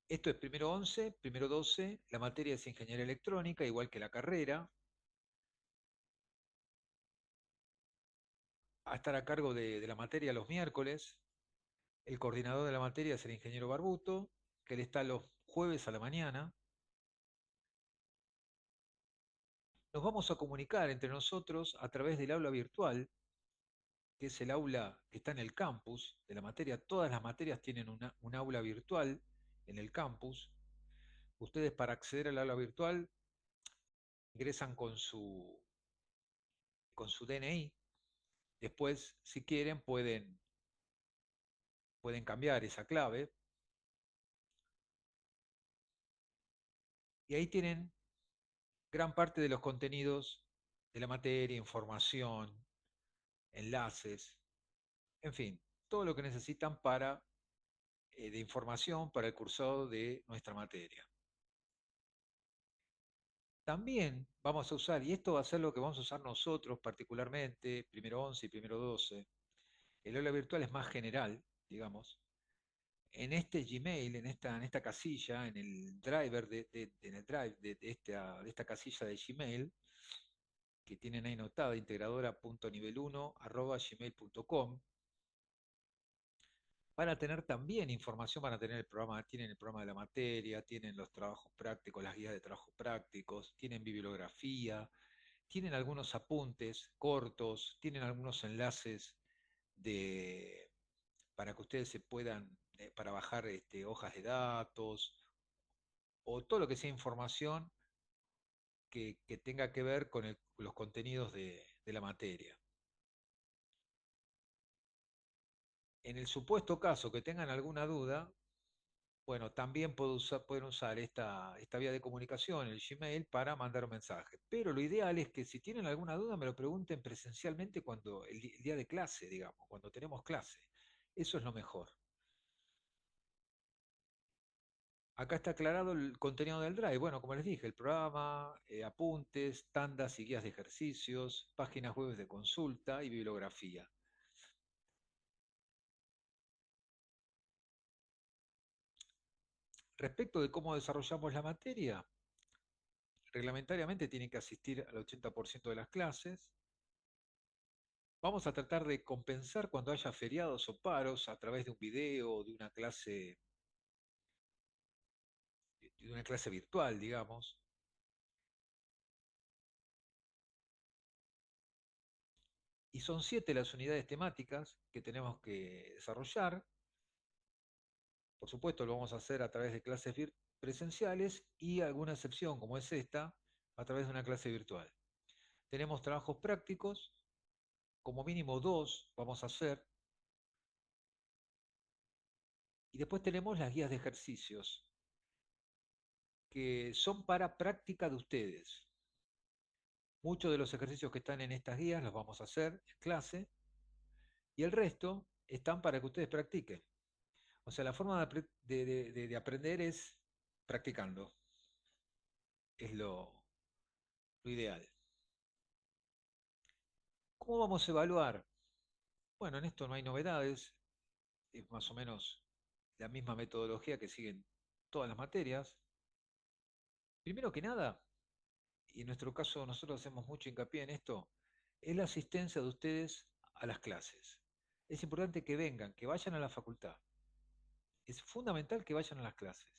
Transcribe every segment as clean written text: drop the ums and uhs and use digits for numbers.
Esto es primero 11, primero 12, la materia es ingeniería electrónica, igual que la carrera. A estar a cargo de la materia los miércoles. El coordinador de la materia es el ingeniero Barbuto, que él está los jueves a la mañana. Nos vamos a comunicar entre nosotros a través del aula virtual, que es el aula que está en el campus de la materia. Todas las materias tienen un aula virtual en el campus. Ustedes para acceder al aula virtual ingresan con su DNI. Después, si quieren, pueden cambiar esa clave. Y ahí tienen gran parte de los contenidos de la materia, información, enlaces, en fin, todo lo que necesitan de información para el cursado de nuestra materia. También vamos a usar, y esto va a ser lo que vamos a usar nosotros particularmente, primero 11 y primero 12. El aula virtual es más general, digamos. En este Gmail, en esta casilla, en el driver en el drive de esta casilla de Gmail, que tienen ahí notada, integradora.nivel1@gmail.com, van a tener también información, van a tener tienen el programa de la materia, tienen los trabajos prácticos, las guías de trabajos prácticos, tienen bibliografía, tienen algunos apuntes cortos, tienen algunos enlaces de, para que ustedes para bajar hojas de datos, o todo lo que sea información que tenga que ver con los contenidos de la materia. En el supuesto caso que tengan alguna duda, bueno, también pueden usar esta vía de comunicación, el Gmail, para mandar un mensaje. Pero lo ideal es que si tienen alguna duda me lo pregunten presencialmente cuando el día de clase, digamos, cuando tenemos clase. Eso es lo mejor. Acá está aclarado el contenido del Drive. Bueno, como les dije, el programa, apuntes, tandas y guías de ejercicios, páginas web de consulta y bibliografía. Respecto de cómo desarrollamos la materia, reglamentariamente tienen que asistir al 80% de las clases. Vamos a tratar de compensar cuando haya feriados o paros a través de un video o de una clase virtual, digamos. Y son 7 las unidades temáticas que tenemos que desarrollar. Por supuesto, lo vamos a hacer a través de clases presenciales y alguna excepción, como es esta, a través de una clase virtual. Tenemos trabajos prácticos, como mínimo 2 vamos a hacer, y después tenemos las guías de ejercicios, que son para práctica de ustedes. Muchos de los ejercicios que están en estas guías los vamos a hacer en clase y el resto están para que ustedes practiquen. O sea, la forma de aprender es practicando, es lo ideal. ¿Cómo vamos a evaluar? Bueno, en esto no hay novedades, es más o menos la misma metodología que siguen todas las materias. Primero que nada, y en nuestro caso nosotros hacemos mucho hincapié en esto, es la asistencia de ustedes a las clases. Es importante que vengan, que vayan a la facultad. Es fundamental que vayan a las clases.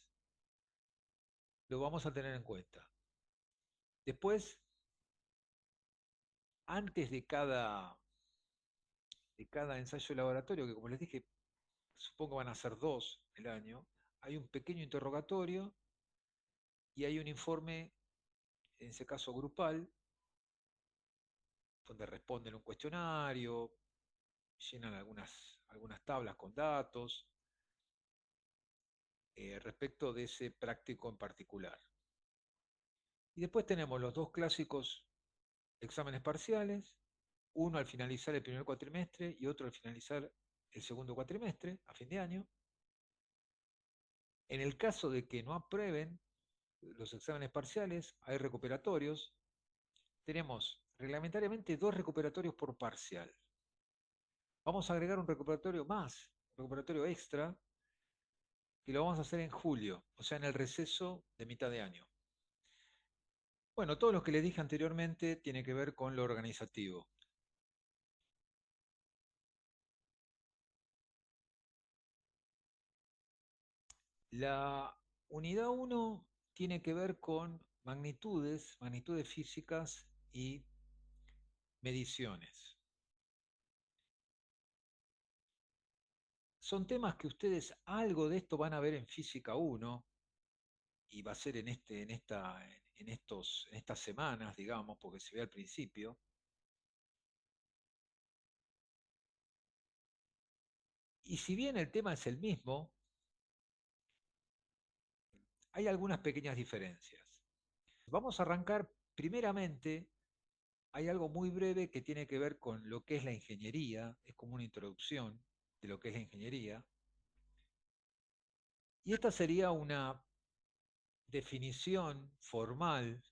Lo vamos a tener en cuenta. Después, antes de cada ensayo de laboratorio, que como les dije, supongo van a ser 2 el año, hay un pequeño interrogatorio y hay un informe, en ese caso grupal, donde responden un cuestionario, llenan algunas tablas con datos respecto de ese práctico en particular. Y después tenemos los dos clásicos exámenes parciales, uno al finalizar el primer cuatrimestre y otro al finalizar el segundo cuatrimestre, a fin de año. En el caso de que no aprueben los exámenes parciales, hay recuperatorios. Tenemos reglamentariamente 2 recuperatorios por parcial. Vamos a agregar un recuperatorio más, un recuperatorio extra, que lo vamos a hacer en julio, o sea, en el receso de mitad de año. Bueno, todo lo que les dije anteriormente tiene que ver con lo organizativo. La unidad uno tiene que ver con magnitudes, magnitudes físicas y mediciones. Son temas que ustedes algo de esto van a ver en física uno y va a ser en estas semanas, digamos, porque se ve al principio. Y si bien el tema es el mismo, hay algunas pequeñas diferencias. Vamos a arrancar primeramente, hay algo muy breve que tiene que ver con lo que es la ingeniería, es como una introducción de lo que es la ingeniería, y esta sería una definición formal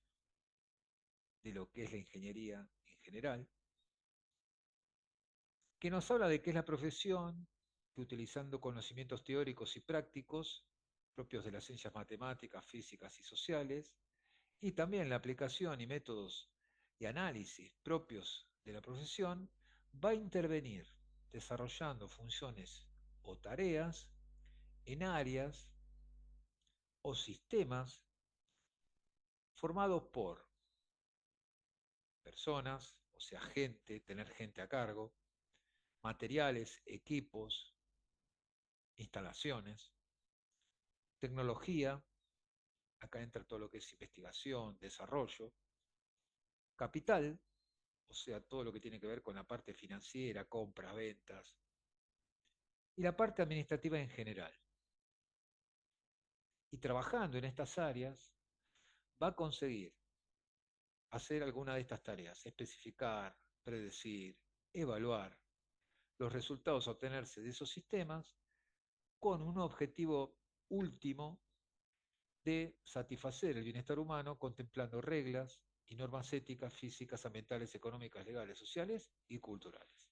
de lo que es la ingeniería en general, que nos habla de qué es la profesión, que utilizando conocimientos teóricos y prácticos propios de las ciencias matemáticas, físicas y sociales, y también la aplicación y métodos de análisis propios de la profesión, va a intervenir desarrollando funciones o tareas en áreas o sistemas formados por personas, o sea, gente, tener gente a cargo, materiales, equipos, instalaciones, tecnología, acá entra todo lo que es investigación, desarrollo, capital, o sea, todo lo que tiene que ver con la parte financiera, compras, ventas, y la parte administrativa en general. Y trabajando en estas áreas, va a conseguir hacer alguna de estas tareas, especificar, predecir, evaluar los resultados a obtenerse de esos sistemas con un objetivo último de satisfacer el bienestar humano contemplando reglas y normas éticas, físicas, ambientales, económicas, legales, sociales y culturales.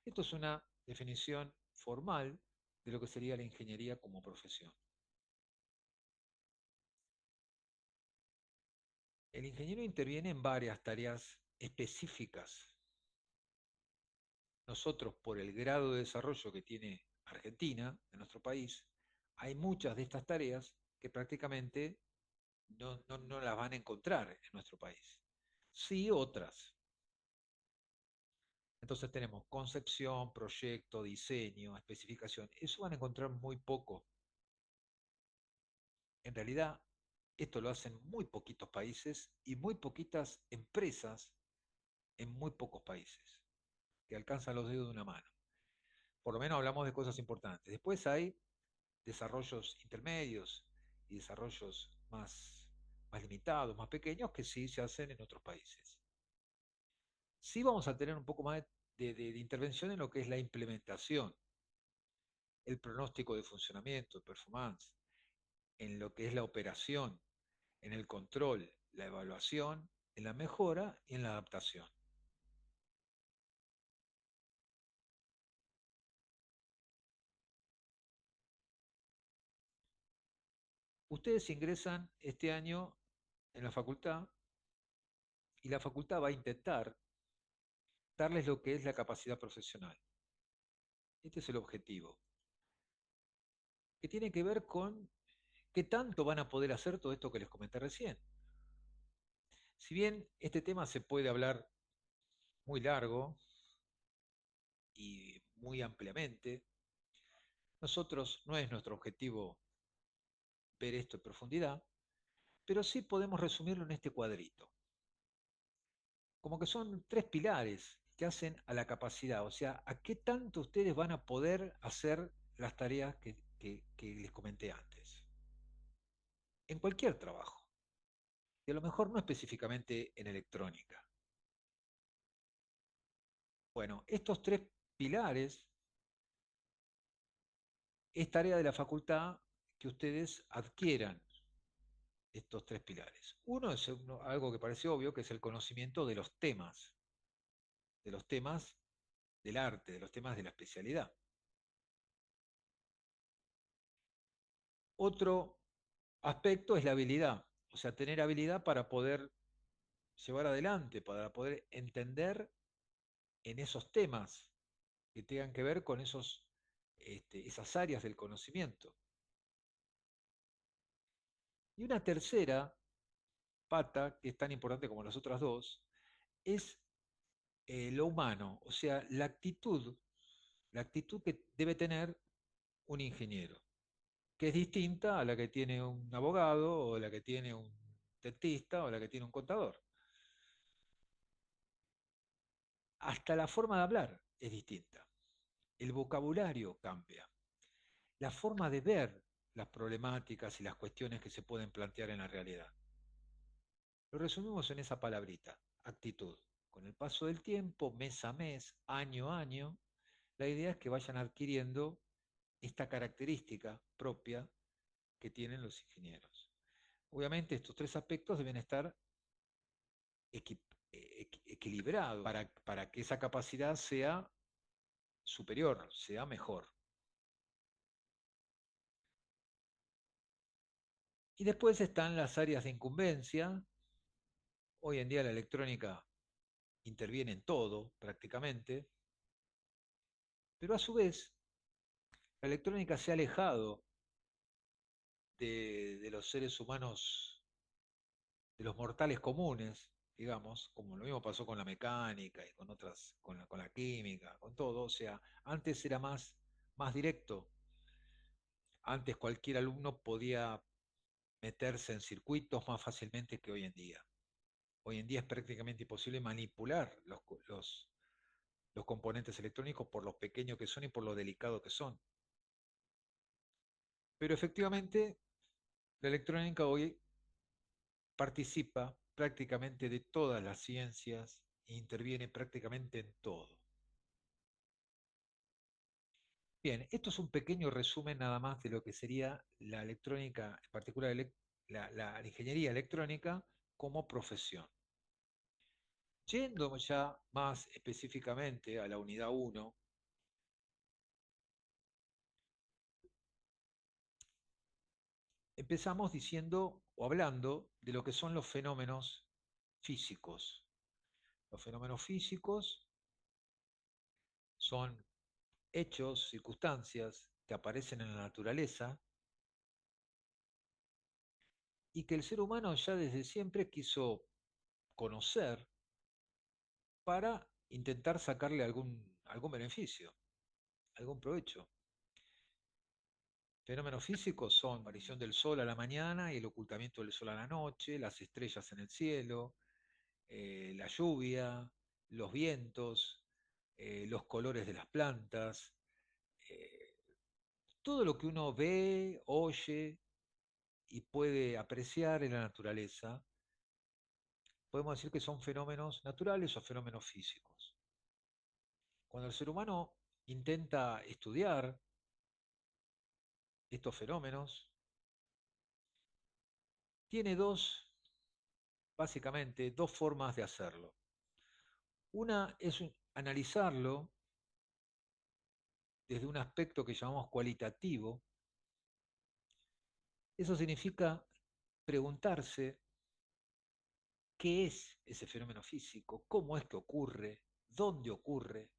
Esto es una definición formal de lo que sería la ingeniería como profesión. El ingeniero interviene en varias tareas específicas. Nosotros, por el grado de desarrollo que tiene Argentina, en nuestro país, hay muchas de estas tareas que prácticamente no las van a encontrar en nuestro país. Sí otras. Entonces tenemos concepción, proyecto, diseño, especificación. Eso van a encontrar muy poco. En realidad, esto lo hacen muy poquitos países y muy poquitas empresas en muy pocos países, que alcanzan los dedos de una mano. Por lo menos hablamos de cosas importantes. Después hay desarrollos intermedios y desarrollos más limitados, más pequeños, que sí se hacen en otros países. Sí vamos a tener un poco más de intervención en lo que es la implementación, el pronóstico de funcionamiento, de performance, en lo que es la operación, en el control, la evaluación, en la mejora y en la adaptación. Ustedes ingresan este año en la facultad y la facultad va a intentar darles lo que es la capacidad profesional. Este es el objetivo, que tiene que ver con qué tanto van a poder hacer todo esto que les comenté recién. Si bien este tema se puede hablar muy largo y muy ampliamente, nosotros no es nuestro objetivo ver esto en profundidad, pero sí podemos resumirlo en este cuadrito. Como que son tres pilares que hacen a la capacidad, o sea, a qué tanto ustedes van a poder hacer las tareas que les comenté antes, en cualquier trabajo, y a lo mejor no específicamente en electrónica. Bueno, estos tres pilares es tarea de la facultad que ustedes adquieran estos tres pilares. Uno es algo que parece obvio, que es el conocimiento de los temas del arte, de los temas de la especialidad. Otro aspecto es la habilidad, o sea, tener habilidad para poder llevar adelante, para poder entender en esos temas que tengan que ver con esas áreas del conocimiento. Y una tercera pata, que es tan importante como las otras dos, es lo humano, o sea, la actitud que debe tener un ingeniero, que es distinta a la que tiene un abogado o la que tiene un dentista o la que tiene un contador. Hasta la forma de hablar es distinta, el vocabulario cambia, la forma de ver las problemáticas y las cuestiones que se pueden plantear en la realidad. Lo resumimos en esa palabrita, actitud. Con el paso del tiempo, mes a mes, año a año, la idea es que vayan adquiriendo esta característica propia que tienen los ingenieros. Obviamente estos tres aspectos deben estar equilibrados para que esa capacidad sea superior, sea mejor. Y después están las áreas de incumbencia. Hoy en día la electrónica interviene en todo prácticamente, pero a su vez la electrónica se ha alejado de los seres humanos, de los mortales comunes, digamos, como lo mismo pasó con la mecánica y con otras, con la química, con todo. O sea, antes era más directo. Antes cualquier alumno podía meterse en circuitos más fácilmente que hoy en día. Hoy en día es prácticamente imposible manipular los componentes electrónicos por lo pequeños que son y por lo delicado que son. Pero efectivamente, la electrónica hoy participa prácticamente de todas las ciencias e interviene prácticamente en todo. Bien, esto es un pequeño resumen nada más de lo que sería la electrónica, en particular la ingeniería electrónica como profesión. Yendo ya más específicamente a la unidad 1, empezamos diciendo o hablando de lo que son los fenómenos físicos. Los fenómenos físicos son hechos, circunstancias que aparecen en la naturaleza y que el ser humano ya desde siempre quiso conocer para intentar sacarle algún beneficio, algún provecho. Fenómenos físicos son la aparición del sol a la mañana y el ocultamiento del sol a la noche, las estrellas en el cielo, la lluvia, los vientos, los colores de las plantas, eh, todo lo que uno ve, oye y puede apreciar en la naturaleza, podemos decir que son fenómenos naturales o fenómenos físicos. Cuando el ser humano intenta estudiar estos fenómenos, tiene básicamente, dos formas de hacerlo. Una es analizarlo desde un aspecto que llamamos cualitativo. Eso significa preguntarse qué es ese fenómeno físico, cómo es que ocurre, dónde ocurre,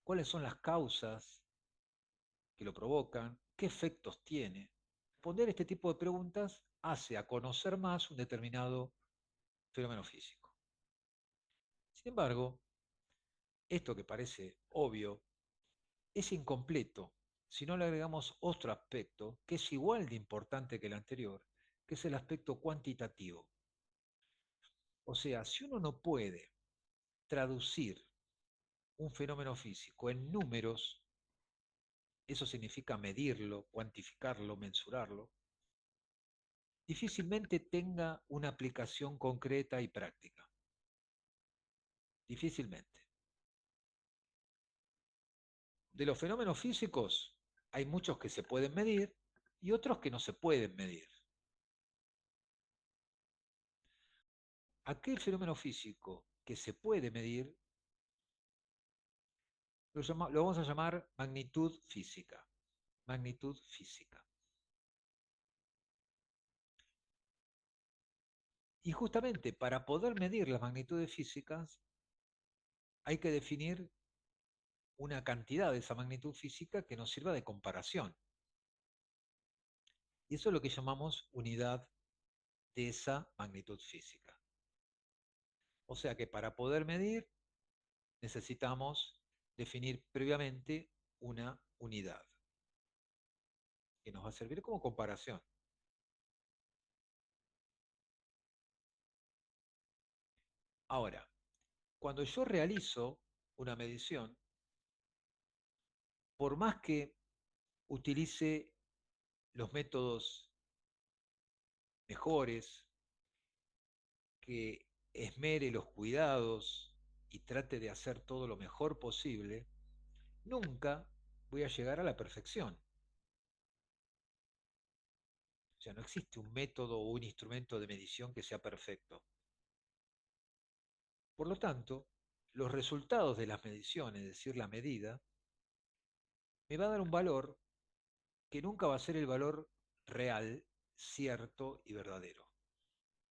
cuáles son las causas que lo provocan, qué efectos tiene. Responder este tipo de preguntas hace a conocer más un determinado fenómeno físico. Sin embargo, esto que parece obvio es incompleto si no le agregamos otro aspecto que es igual de importante que el anterior, que es el aspecto cuantitativo. O sea, si uno no puede traducir un fenómeno físico en números, eso significa medirlo, cuantificarlo, mensurarlo, difícilmente tenga una aplicación concreta y práctica. Difícilmente. De los fenómenos físicos, hay muchos que se pueden medir y otros que no se pueden medir. Aquel fenómeno físico que se puede medir lo vamos a llamar magnitud física. Magnitud física. Y justamente para poder medir las magnitudes físicas hay que definir una cantidad de esa magnitud física que nos sirva de comparación. Y eso es lo que llamamos unidad de esa magnitud física. O sea que para poder medir necesitamos definir previamente una unidad que nos va a servir como comparación. Ahora, cuando yo realizo una medición, por más que utilice los métodos mejores, que esmere los cuidados y trate de hacer todo lo mejor posible, nunca voy a llegar a la perfección. O sea, no existe un método o un instrumento de medición que sea perfecto. Por lo tanto, los resultados de las mediciones, es decir, la medida, me va a dar un valor que nunca va a ser el valor real, cierto y verdadero.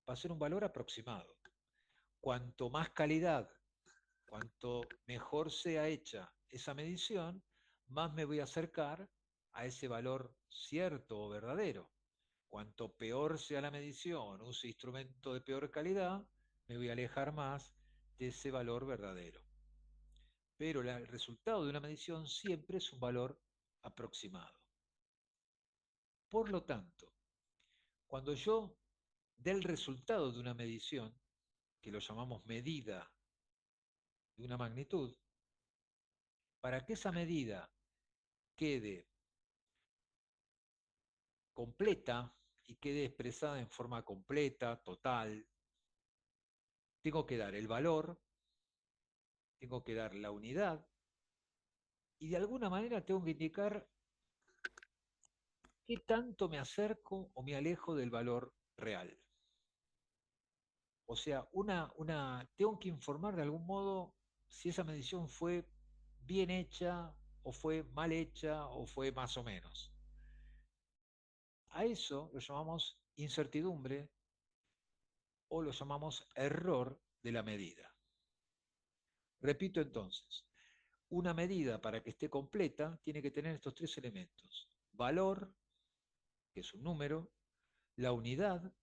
Va a ser un valor aproximado. Cuanto más calidad, cuanto mejor sea hecha esa medición, más me voy a acercar a ese valor cierto o verdadero. Cuanto peor sea la medición, use instrumento de peor calidad, me voy a alejar más de ese valor verdadero. Pero el resultado de una medición siempre es un valor aproximado. Por lo tanto, cuando yo dé el resultado de una medición, que lo llamamos medida de una magnitud, para que esa medida quede completa y quede expresada en forma completa, total, tengo que dar el valor, tengo que dar la unidad y de alguna manera tengo que indicar qué tanto me acerco o me alejo del valor real. O sea, tengo que informar de algún modo si esa medición fue bien hecha o fue mal hecha o fue más o menos. A eso lo llamamos incertidumbre o lo llamamos error de la medida. Repito entonces, una medida para que esté completa tiene que tener estos tres elementos. Valor, que es un número, la unidad,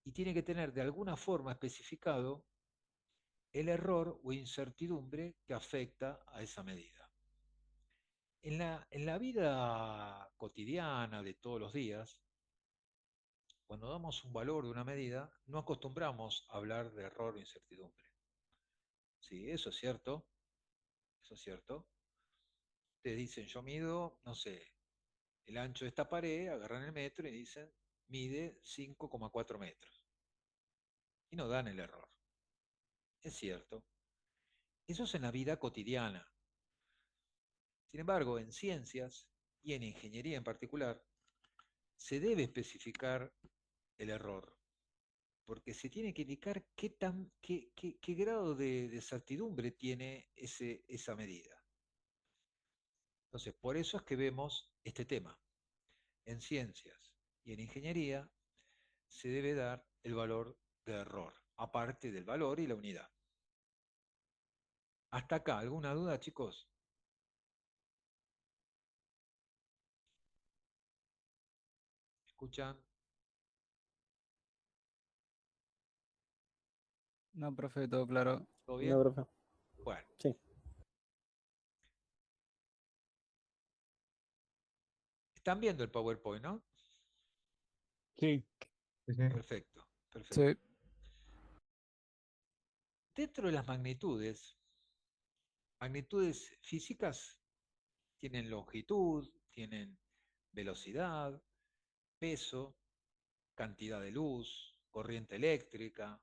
y tiene que tener de alguna forma especificado el error o incertidumbre que afecta a esa medida. En la vida cotidiana de todos los días, cuando damos un valor de una medida, no acostumbramos a hablar de error o incertidumbre. Sí, eso es cierto, eso es cierto. Te dicen, yo mido, no sé, el ancho de esta pared, agarran el metro y dicen, mide 5,4 metros. Y no dan el error. Es cierto. Eso es en la vida cotidiana. Sin embargo, en ciencias y en ingeniería en particular, se debe especificar el error, porque se tiene que indicar qué grado de certidumbre tiene esa medida. Entonces, por eso es que vemos este tema. En ciencias y en ingeniería se debe dar el valor de error, aparte del valor y la unidad. Hasta acá, ¿alguna duda, chicos? ¿Escuchan? No, profe, todo claro. ¿Todo No, bien? profe. Bueno, Sí. están viendo el PowerPoint, ¿no? Sí. Sí, sí. Perfecto, Sí. perfecto. Dentro de las magnitudes físicas tienen longitud, tienen velocidad, peso, cantidad de luz, corriente eléctrica.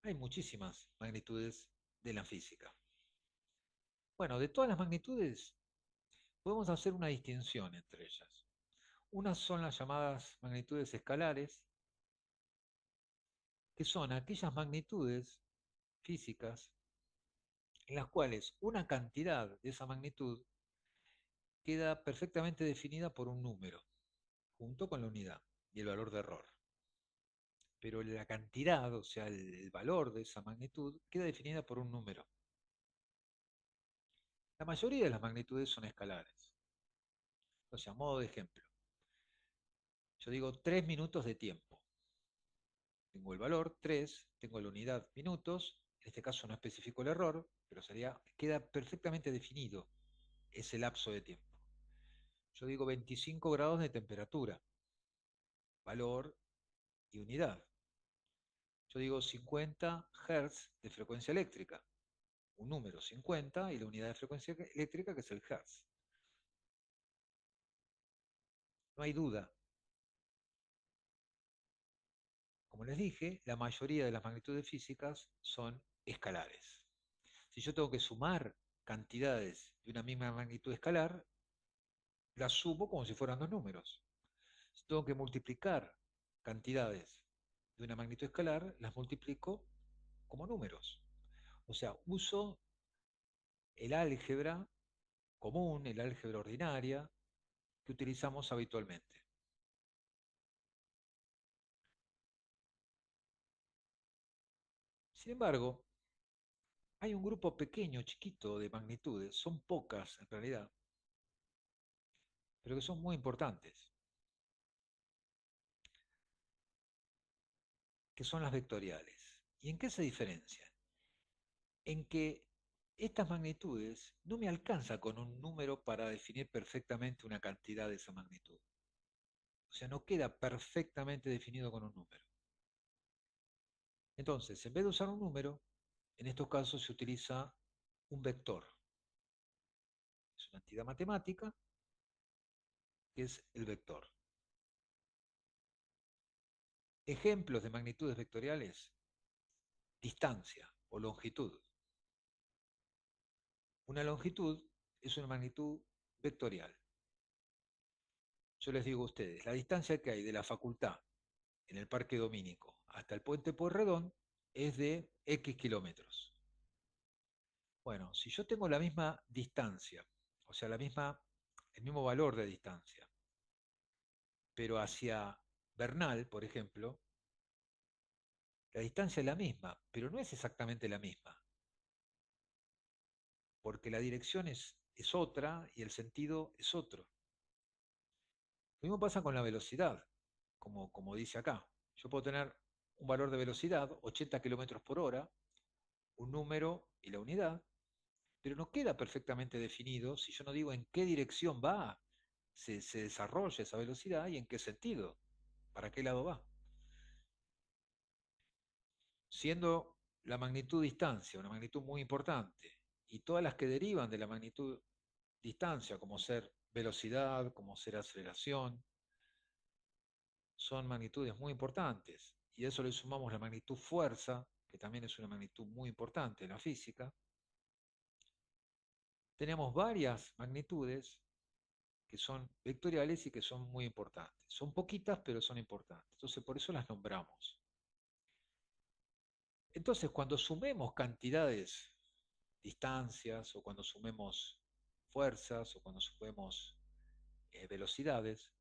Hay muchísimas magnitudes de la física. Bueno, de todas las magnitudes podemos hacer una distinción entre ellas. Unas son las llamadas magnitudes escalares, que son aquellas magnitudes físicas en las cuales una cantidad de esa magnitud queda perfectamente definida por un número, junto con la unidad. y el valor de error. Pero la cantidad, o sea, el valor de esa magnitud, queda definida por un número. La mayoría de las magnitudes son escalares. O sea, a modo de ejemplo, yo digo 3 minutos de tiempo. Tengo el valor 3, tengo la unidad minutos, en este caso no especifico el error, pero queda perfectamente definido ese lapso de tiempo. Yo digo 25 grados de temperatura, valor y unidad. Yo digo 50 Hz de frecuencia eléctrica, un número 50 y la unidad de frecuencia eléctrica que es el Hz. No hay duda. Como les dije, la mayoría de las magnitudes físicas son escalares. Si yo tengo que sumar cantidades de una misma magnitud escalar, las sumo como si fueran dos números. Si tengo que multiplicar cantidades de una magnitud escalar, las multiplico como números. O sea, uso el álgebra común, el álgebra ordinaria que utilizamos habitualmente. Sin embargo, hay un grupo pequeño, chiquito de magnitudes, son pocas en realidad, pero que son muy importantes, que son las vectoriales. ¿Y en qué se diferencian? En que estas magnitudes no me alcanza con un número para definir perfectamente una cantidad de esa magnitud. O sea, no queda perfectamente definido con un número. Entonces, en vez de usar un número, en estos casos se utiliza un vector. Es una entidad matemática que es el vector. Ejemplos de magnitudes vectoriales: distancia o longitud. Una longitud es una magnitud vectorial. Yo les digo a ustedes, la distancia que hay de la facultad en el Parque Domínico hasta el puente Pueyrredón es de X kilómetros. Bueno, si yo tengo la misma distancia, o sea, el mismo valor de distancia, pero hacia Bernal, por ejemplo, la distancia es la misma, pero no es exactamente la misma, porque la dirección es otra y el sentido es otro. Lo mismo pasa con la velocidad, como dice acá. Yo puedo tener un valor de velocidad, 80 kilómetros por hora, un número y la unidad, pero no queda perfectamente definido si yo no digo en qué dirección se desarrolla esa velocidad y en qué sentido, para qué lado va. Siendo la magnitud distancia una magnitud muy importante y todas las que derivan de la magnitud distancia, como ser velocidad, como ser aceleración, son magnitudes muy importantes. Y a eso le sumamos la magnitud fuerza, que también es una magnitud muy importante en la física. Tenemos varias magnitudes que son vectoriales y que son muy importantes. Son poquitas, pero son importantes. Entonces, por eso las nombramos. Entonces, cuando sumemos cantidades, distancias, o cuando sumemos fuerzas, o cuando sumemos velocidades,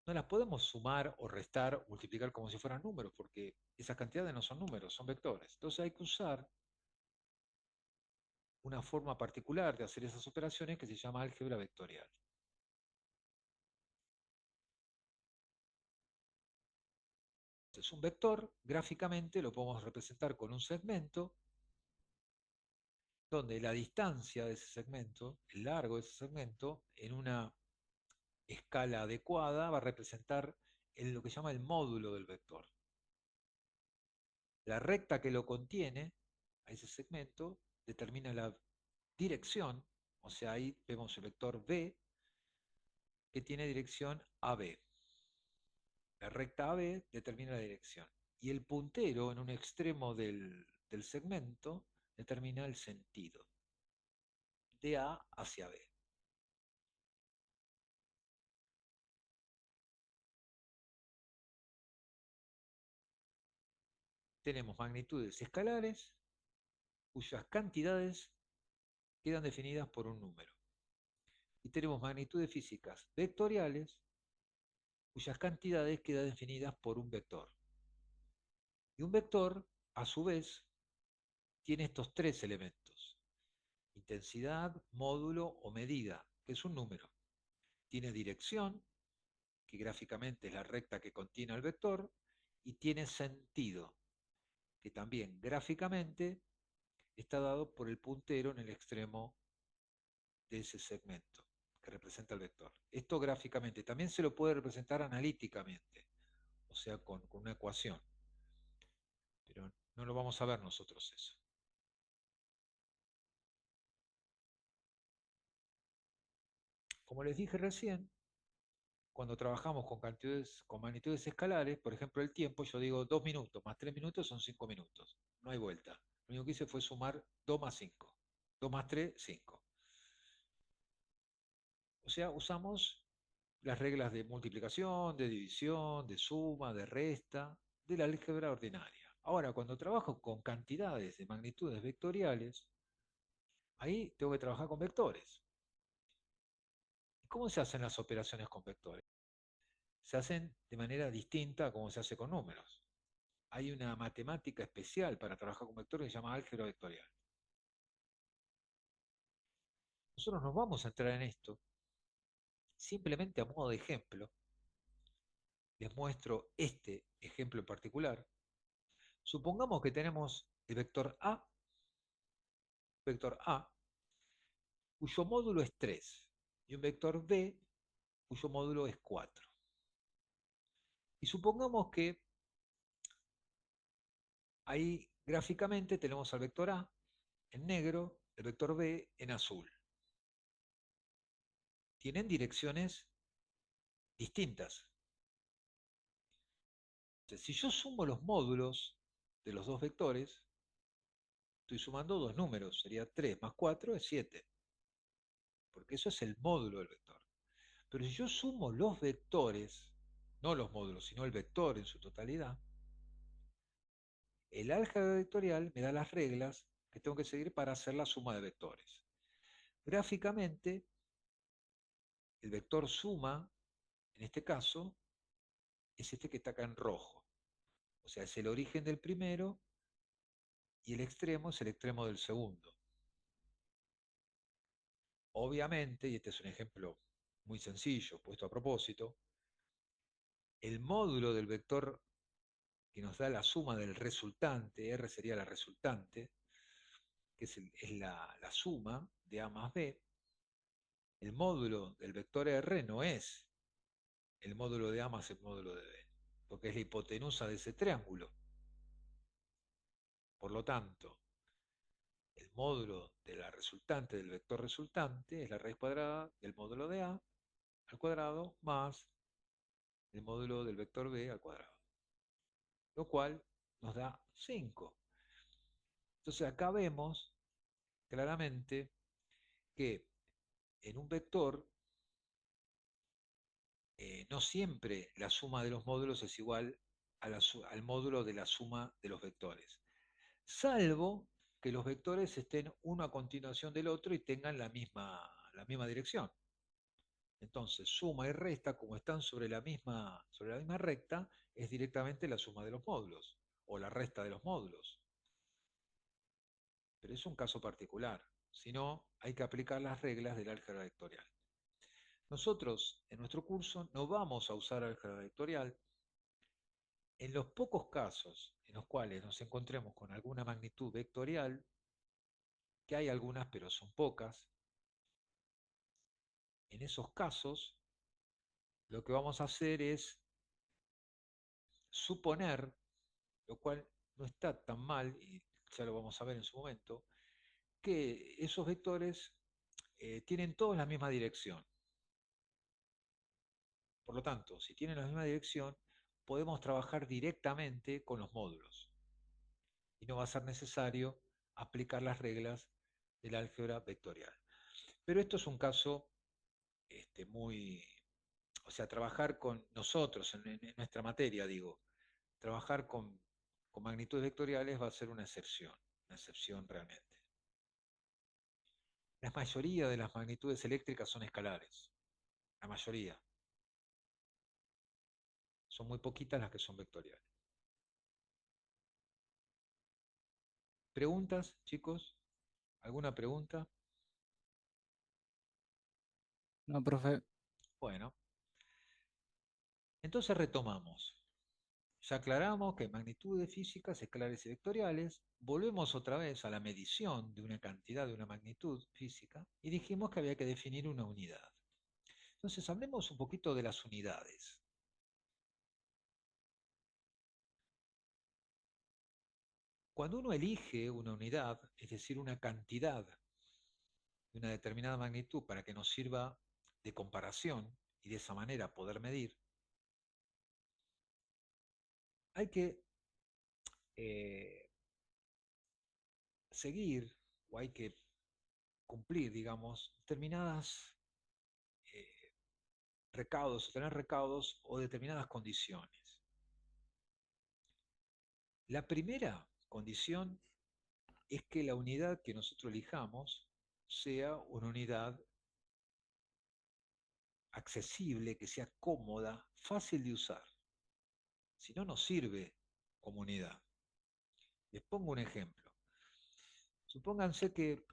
no las podemos sumar o restar o multiplicar como si fueran números, porque esas cantidades no son números, son vectores. Entonces hay que usar una forma particular de hacer esas operaciones que se llama álgebra vectorial. Entonces, un vector, gráficamente, lo podemos representar con un segmento donde la distancia de ese segmento, el largo de ese segmento, en una escala adecuada, va a representar lo que se llama el módulo del vector. La recta que lo contiene, a ese segmento, determina la dirección, o sea, ahí vemos el vector B, que tiene dirección AB. La recta AB determina la dirección. Y el puntero en un extremo del segmento determina el sentido, de A hacia B. Tenemos magnitudes escalares cuyas cantidades quedan definidas por un número. Y tenemos magnitudes físicas vectoriales cuyas cantidades quedan definidas por un vector. Y un vector, a su vez, tiene estos tres elementos: intensidad, módulo o medida, que es un número. Tiene dirección, que gráficamente es la recta que contiene al vector, y tiene sentido, que también gráficamente está dado por el puntero en el extremo de ese segmento que representa el vector. Esto gráficamente también se lo puede representar analíticamente, o sea, con una ecuación, pero no lo vamos a ver nosotros eso. Como les dije recién, cuando trabajamos con cantidades, con magnitudes escalares, por ejemplo el tiempo, yo digo 2 minutos más 3 minutos son 5 minutos. No hay vuelta. Lo único que hice fue sumar 2 más 5. 2 más 3, 5. O sea, usamos las reglas de multiplicación, de división, de suma, de resta, de la álgebra ordinaria. Ahora, cuando trabajo con cantidades de magnitudes vectoriales, ahí tengo que trabajar con vectores. ¿Y cómo se hacen las operaciones con vectores? Se hacen de manera distinta a como se hace con números. Hay una matemática especial para trabajar con vectores que se llama álgebra vectorial. Nosotros nos vamos a entrar en esto simplemente a modo de ejemplo. Les muestro este ejemplo en particular. Supongamos que tenemos el vector A, cuyo módulo es 3, y un vector B, cuyo módulo es 4. Y supongamos que ahí gráficamente tenemos al vector A en negro, el vector B en azul. Tienen direcciones distintas. Entonces, si yo sumo los módulos de los dos vectores, estoy sumando dos números, sería 3 más 4 es 7, porque eso es el módulo del vector. Pero si yo sumo los vectores, no los módulos, sino el vector en su totalidad, el álgebra vectorial me da las reglas que tengo que seguir para hacer la suma de vectores. Gráficamente, el vector suma, en este caso, es este que está acá en rojo. O sea, es el origen del primero y el extremo es el extremo del segundo. Obviamente, y este es un ejemplo muy sencillo, puesto a propósito, el módulo del vector que nos da la suma del resultante, R sería la resultante, que es la suma de A más B, el módulo del vector R no es el módulo de A más el módulo de B, porque es la hipotenusa de ese triángulo. Por lo tanto, el módulo de la resultante del vector resultante es la raíz cuadrada del módulo de A al cuadrado más el módulo del vector B al cuadrado, lo cual nos da 5. Entonces acá vemos claramente que en un vector no siempre la suma de los módulos es igual al módulo de la suma de los vectores, salvo que los vectores estén uno a continuación del otro y tengan la misma dirección. Entonces, suma y resta, como están sobre la misma recta, es directamente la suma de los módulos o la resta de los módulos. Pero es un caso particular. Si no, hay que aplicar las reglas del álgebra vectorial. Nosotros, en nuestro curso, no vamos a usar álgebra vectorial. En los pocos casos en los cuales nos encontremos con alguna magnitud vectorial, que hay algunas pero son pocas, en esos casos lo que vamos a hacer es suponer, lo cual no está tan mal, y ya lo vamos a ver en su momento, que esos vectores tienen todos la misma dirección. Por lo tanto, si tienen la misma dirección, podemos trabajar directamente con los módulos y no va a ser necesario aplicar las reglas del álgebra vectorial. Pero esto es un caso muy, o sea, trabajar con nosotros, en nuestra materia, digo, trabajar con magnitudes vectoriales va a ser una excepción realmente. La mayoría de las magnitudes eléctricas son escalares, la mayoría. Son muy poquitas las que son vectoriales. ¿Preguntas, chicos? ¿Alguna pregunta? No, profe. Bueno, entonces retomamos. Ya aclaramos que magnitudes físicas, escalares y vectoriales. Volvemos otra vez a la medición de una cantidad de una magnitud física y dijimos que había que definir una unidad. Entonces hablemos un poquito de las unidades. Cuando uno elige una unidad, es decir, una cantidad de una determinada magnitud para que nos sirva de comparación y de esa manera poder medir, hay que eh, seguir o hay que cumplir, digamos, determinadas eh, recaudos, tener recaudos o determinadas condiciones. La primera condición es que la unidad que nosotros elijamos sea una unidad accesible, que sea cómoda, fácil de usar. Si no, nos sirve como unidad. Les pongo un ejemplo. Supónganse que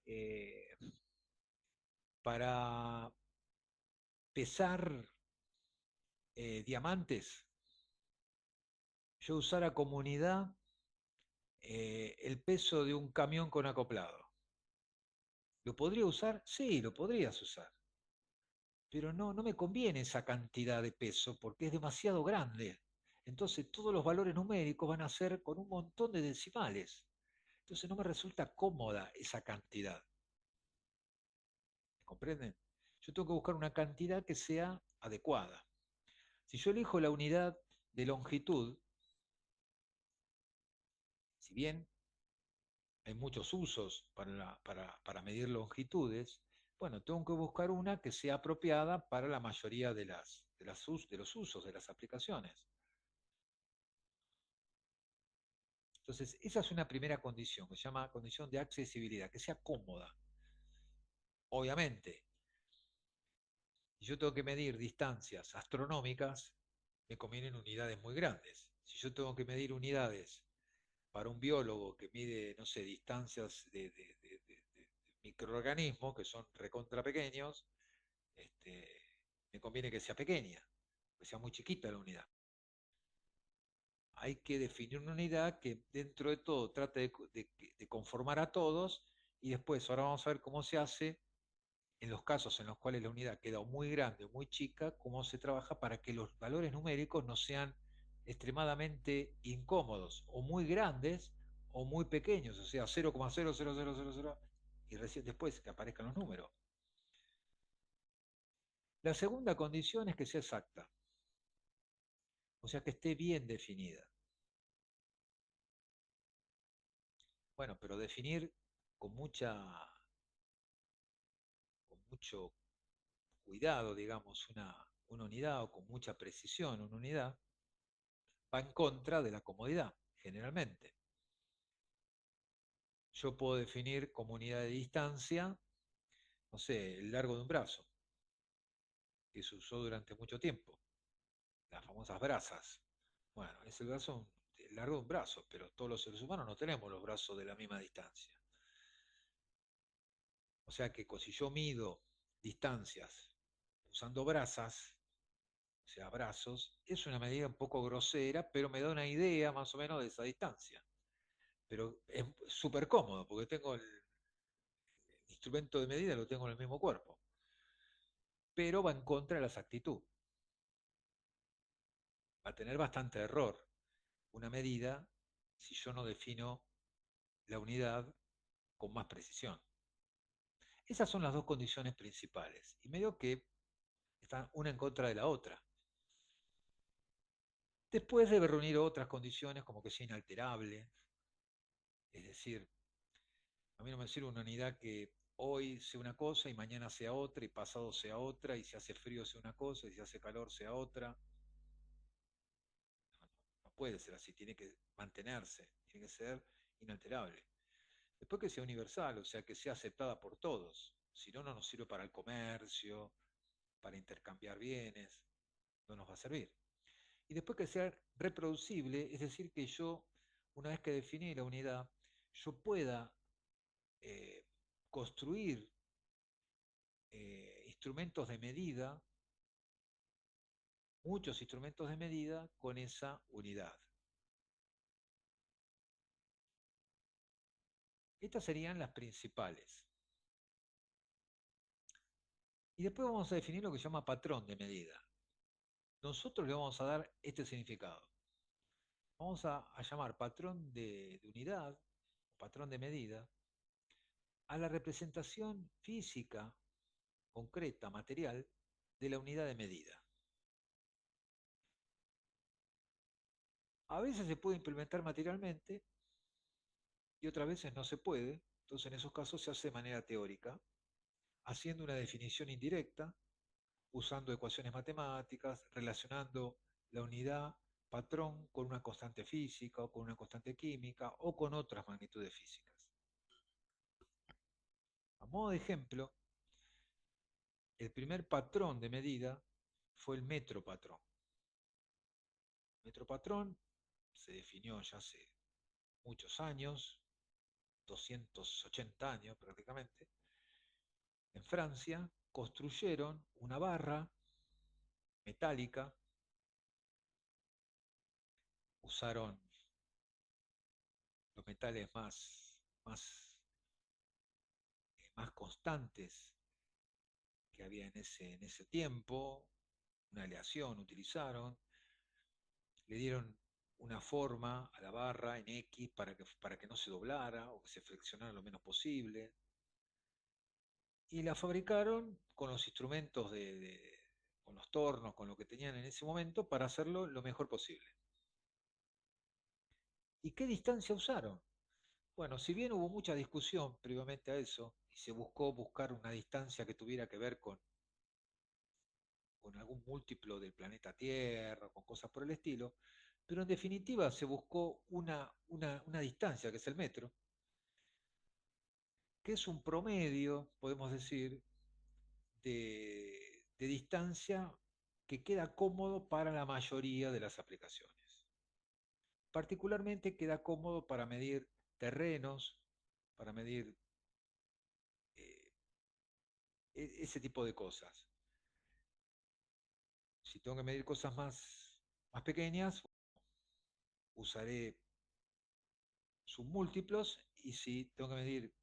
eh, para pesar diamantes, yo usara como unidad el peso de un camión con acoplado. ¿Lo podría usar? Sí, lo podrías usar. Pero no, no me conviene esa cantidad de peso porque es demasiado grande. Entonces todos los valores numéricos van a ser con un montón de decimales. Entonces no me resulta cómoda esa cantidad. ¿Me comprenden? Yo tengo que buscar una cantidad que sea adecuada. Si yo elijo la unidad de longitud, si bien hay muchos usos para medir longitudes, bueno, tengo que buscar una que sea apropiada para la mayoría de los usos, de las aplicaciones. Entonces, esa es una primera condición, que se llama condición de accesibilidad, que sea cómoda. Obviamente, si yo tengo que medir distancias astronómicas, me convienen unidades muy grandes. Si yo tengo que medir unidades para un biólogo que mide, no sé, distancias de microorganismos que son recontra pequeños, me conviene que sea pequeña, que sea muy chiquita la unidad. Hay que definir una unidad que dentro de todo trate de conformar a todos y después, ahora vamos a ver cómo se hace en los casos en los cuales la unidad queda muy grande o muy chica, cómo se trabaja para que los valores numéricos no sean extremadamente incómodos, o muy grandes o muy pequeños, o sea, 0,00000 y recién después que aparezcan los números. La segunda condición es que sea exacta, o sea, que esté bien definida. Bueno, pero definir con con mucho cuidado, digamos, una unidad o con mucha precisión una unidad, va en contra de la comodidad, generalmente. Yo puedo definir como unidad de distancia, no sé, el largo de un brazo, que se usó durante mucho tiempo, las famosas brazas. Bueno, es el largo de un brazo, pero todos los seres humanos no tenemos los brazos de la misma distancia. O sea que si yo mido distancias usando brazas, o sea, brazos, es una medida un poco grosera, pero me da una idea más o menos de esa distancia. Pero es súper cómodo porque tengo el instrumento de medida, lo tengo en el mismo cuerpo, pero va en contra de la exactitud. Va a tener bastante error una medida si yo no defino la unidad con más precisión. Esas son las dos condiciones principales y medio que están una en contra de la otra. Después debe reunir otras condiciones como que sea inalterable, es decir, a mí no me sirve una unidad que hoy sea una cosa y mañana sea otra y pasado sea otra y si hace frío sea una cosa y si hace calor sea otra. No puede ser así, tiene que mantenerse, tiene que ser inalterable. Después que sea universal, o sea, que sea aceptada por todos. Si no, no nos sirve para el comercio, para intercambiar bienes, no nos va a servir. Y después que sea reproducible, es decir, que yo, una vez que definí la unidad, yo pueda eh, construir instrumentos de medida, muchos instrumentos de medida con esa unidad. Estas serían las principales. Y después vamos a definir lo que se llama patrón de medida. Nosotros le vamos a dar este significado. Vamos a llamar patrón de unidad, patrón de medida, a la representación física, concreta, material, de la unidad de medida. A veces se puede implementar materialmente y otras veces no se puede. Entonces en esos casos se hace de manera teórica, haciendo una definición indirecta, usando ecuaciones matemáticas, relacionando la unidad patrón con una constante física o con una constante química o con otras magnitudes físicas. A modo de ejemplo, el primer patrón de medida fue el metro patrón. El metro patrón se definió ya hace muchos años, 280 años prácticamente. En Francia construyeron una barra metálica, usaron los metales más constantes que había en ese tiempo, una aleación utilizaron, le dieron una forma a la barra en X para que no se doblara o que se flexionara lo menos posible, y la fabricaron con los instrumentos con los tornos, con lo que tenían en ese momento, para hacerlo lo mejor posible. ¿Y qué distancia usaron? Bueno, si bien hubo mucha discusión previamente a eso, y se buscó buscar una distancia que tuviera que ver con algún múltiplo del planeta Tierra, con cosas por el estilo, pero en definitiva se buscó una distancia, que es el metro, que es un promedio, podemos decir, de distancia que queda cómodo para la mayoría de las aplicaciones. Particularmente queda cómodo para medir terrenos, para medir ese tipo de cosas. Si tengo que medir cosas más pequeñas, usaré submúltiplos, y si tengo que medir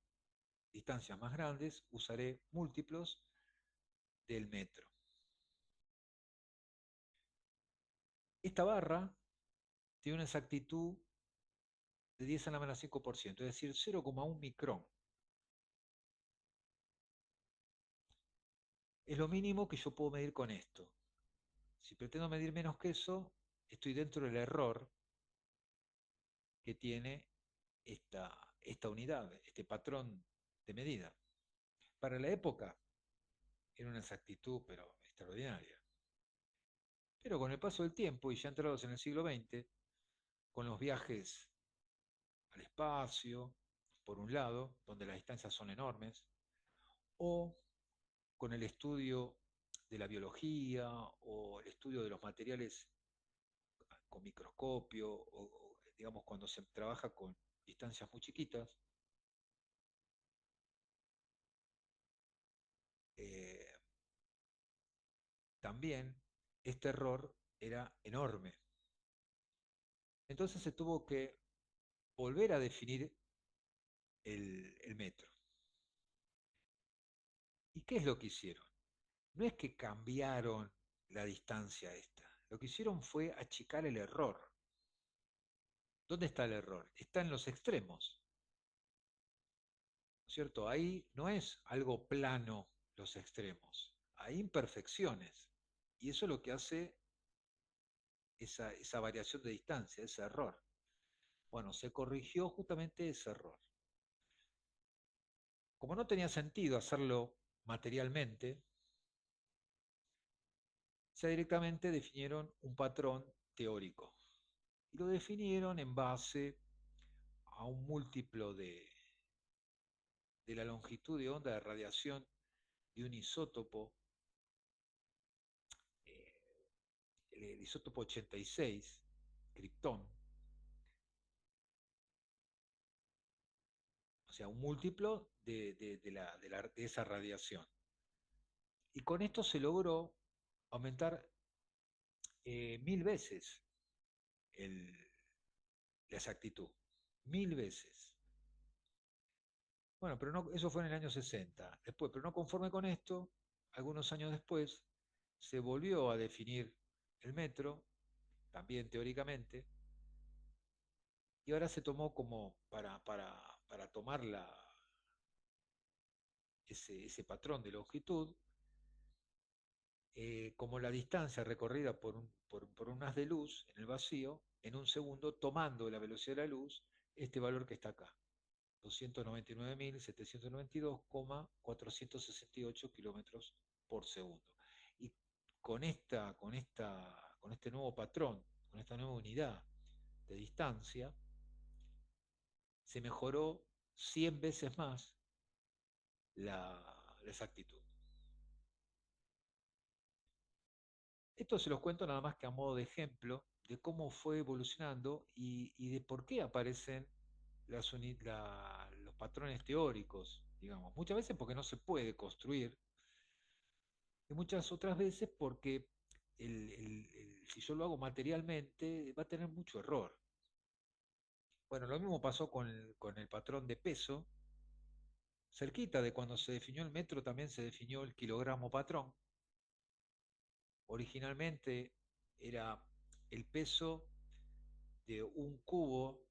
distancias más grandes, usaré múltiplos del metro. Esta barra tiene una exactitud de 10 a la menos 5%, es decir, 0,1 micrón. Es lo mínimo que yo puedo medir con esto. Si pretendo medir menos que eso, estoy dentro del error que tiene esta unidad, este patrón de medida. Para la época era una exactitud, pero extraordinaria. Pero con el paso del tiempo, y ya entrados en el siglo XX, con los viajes al espacio, por un lado, donde las distancias son enormes, o con el estudio de la biología o el estudio de los materiales con microscopio, o digamos cuando se trabaja con distancias muy chiquitas, eh, también este error era enorme. Entonces se tuvo que volver a definir el metro. ¿Y qué es lo que hicieron? No es que cambiaron la distancia esta, lo que hicieron fue achicar el error. ¿Dónde está el error? Está en los extremos, ¿no es cierto? Ahí no es algo plano los extremos, hay imperfecciones. Y eso es lo que hace esa variación de distancia, ese error. Bueno, se corrigió justamente ese error. Como no tenía sentido hacerlo materialmente, se directamente definieron un patrón teórico. Y lo definieron en base a un múltiplo de la longitud de onda de radiación de un isótopo el isótopo 86, criptón, o sea, un múltiplo de esa radiación. Y con esto se logró aumentar 1000 veces el- la exactitud. 1000 veces. Bueno, pero no, eso fue en el año 60. Después, pero no conforme con esto, algunos años después se volvió a definir el metro, también teóricamente, y ahora se tomó como para tomar ese patrón de longitud, como la distancia recorrida por un haz de luz en el vacío, en un segundo, tomando la velocidad de la luz, este valor que está acá, 299.792,468 kilómetros por segundo. Y con este nuevo patrón, con esta nueva unidad de distancia, se mejoró 100 veces más la, la exactitud. Esto se los cuento nada más que a modo de ejemplo de cómo fue evolucionando y de por qué aparecen los patrones teóricos, digamos. Muchas veces porque no se puede construir y muchas otras veces porque si yo lo hago materialmente va a tener mucho error. Bueno, lo mismo pasó con el patrón de peso. Cerquita de cuando se definió el metro también se definió el kilogramo patrón. Originalmente era el peso de un cubo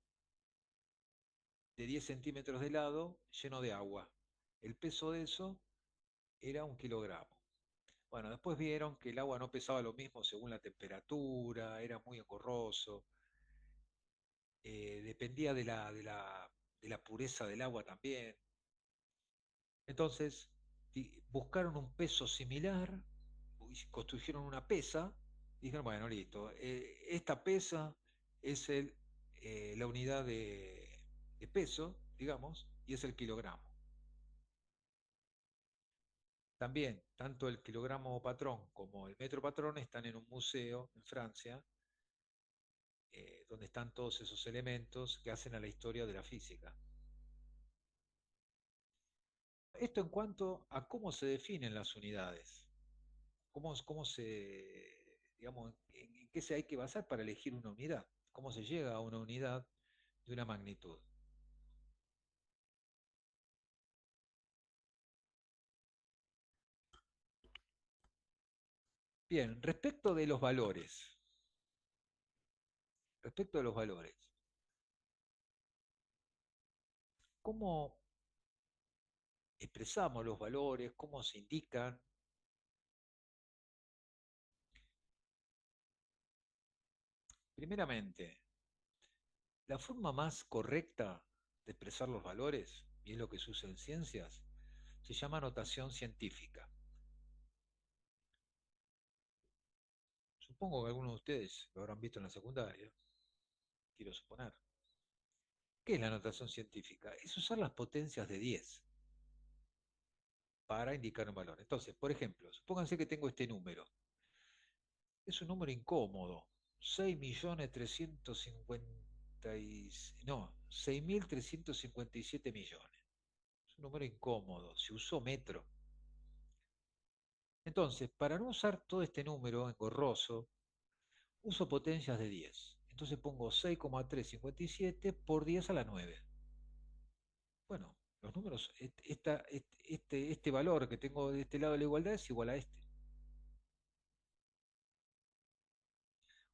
de 10 centímetros de lado lleno de agua. El peso de eso era 1 kilogramo. Bueno, después vieron que el agua no pesaba lo mismo según la temperatura, era muy engorroso, dependía de la pureza del agua también. Entonces, buscaron un peso similar, y construyeron una pesa, y dijeron, bueno, listo, esta pesa es la unidad de peso, digamos, y es el kilogramo. También, tanto el kilogramo patrón como el metro patrón están en un museo en Francia, donde están todos esos elementos que hacen a la historia de la física. Esto en cuanto a cómo se definen las unidades, cómo digamos, en qué se hay que basar para elegir una unidad, cómo se llega a una unidad de una magnitud. Bien, respecto de los valores, ¿cómo expresamos los valores? ¿Cómo se indican? Primeramente, la forma más correcta de expresar los valores, y es lo que se usa en ciencias, se llama notación científica. Supongo que algunos de ustedes lo habrán visto en la secundaria, quiero suponer. ¿Qué es la notación científica? Es usar las potencias de 10 para indicar un valor. Entonces, por ejemplo, supónganse que tengo este número. Es un número incómodo. 6.350.000 no, 6.357 millones. Es un número incómodo. Se usó metro. Entonces, para no usar todo este número engorroso, uso potencias de 10. Entonces pongo 6,357 por 10 a la 9. Bueno, los números, este valor que tengo de este lado de la igualdad es igual a este.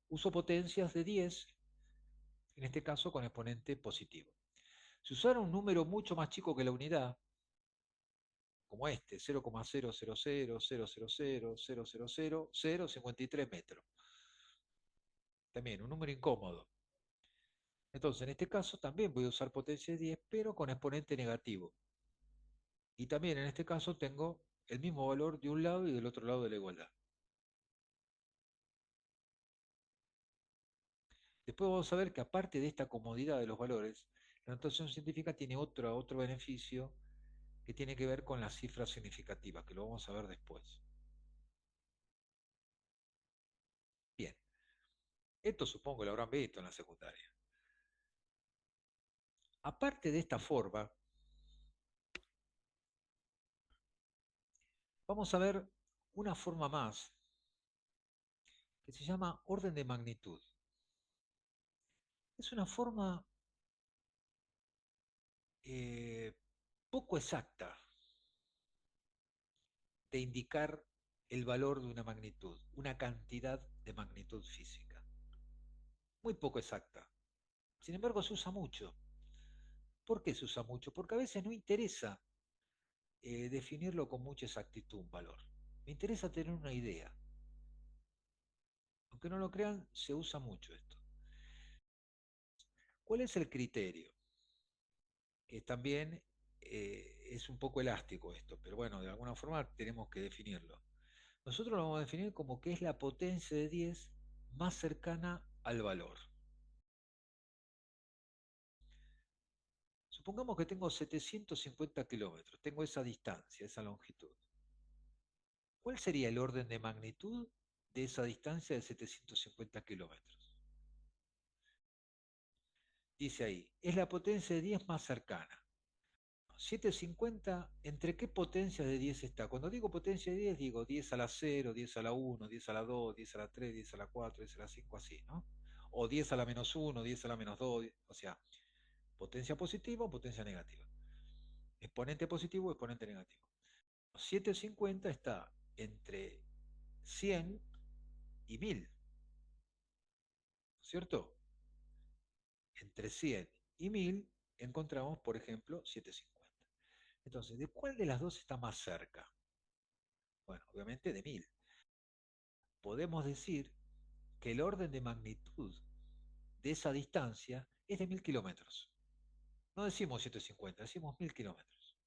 Uso potencias de 10, en este caso con exponente positivo. Si usara un número mucho más chico que la unidad, como este, 0,0000000000053 metros, también un número incómodo. Entonces, en este caso también voy a usar potencia de 10, pero con exponente negativo. Y también en este caso tengo el mismo valor de un lado y del otro lado de la igualdad. Después vamos a ver que aparte de esta comodidad de los valores, la notación científica tiene otro beneficio que tiene que ver con las cifras significativas, que lo vamos a ver después. Bien, Esto supongo que lo habrán visto en la secundaria. Aparte de esta forma, vamos a ver una forma más que se llama orden de magnitud. Es una forma eh, poco exacta de indicar el valor de una magnitud, una cantidad de magnitud física. Muy poco exacta. Sin embargo, se usa mucho. ¿Por qué se usa mucho? Porque a veces no interesa definirlo con mucha exactitud un valor. Me interesa tener una idea. Aunque no lo crean, se usa mucho esto. ¿Cuál es el criterio? Que también es un poco elástico esto, pero bueno, de alguna forma tenemos que definirlo. Nosotros lo vamos a definir como que es la potencia de 10 más cercana al valor. Supongamos que tengo 750 kilómetros, tengo esa distancia, esa longitud. ¿Cuál sería el orden de magnitud de esa distancia de 750 kilómetros? Dice ahí, es la potencia de 10 más cercana. 750, ¿entre qué potencias de 10 está? Cuando digo potencia de 10, digo 10 a la 0, 10 a la 1, 10 a la 2, 10 a la 3, 10 a la 4, 10 a la 5, así, ¿no? O 10 a la menos 1, 10 a la menos 2, o sea, potencia positiva o potencia negativa. Exponente positivo o exponente negativo. 750 está entre 100 y 1000, ¿cierto? Entre 100 y 1000 encontramos, por ejemplo, 750. Entonces, ¿de cuál de las dos está más cerca? Bueno, obviamente de 1000. Podemos decir que el orden de magnitud de esa distancia es de 1000 kilómetros. No decimos 750, decimos 1000 kilómetros.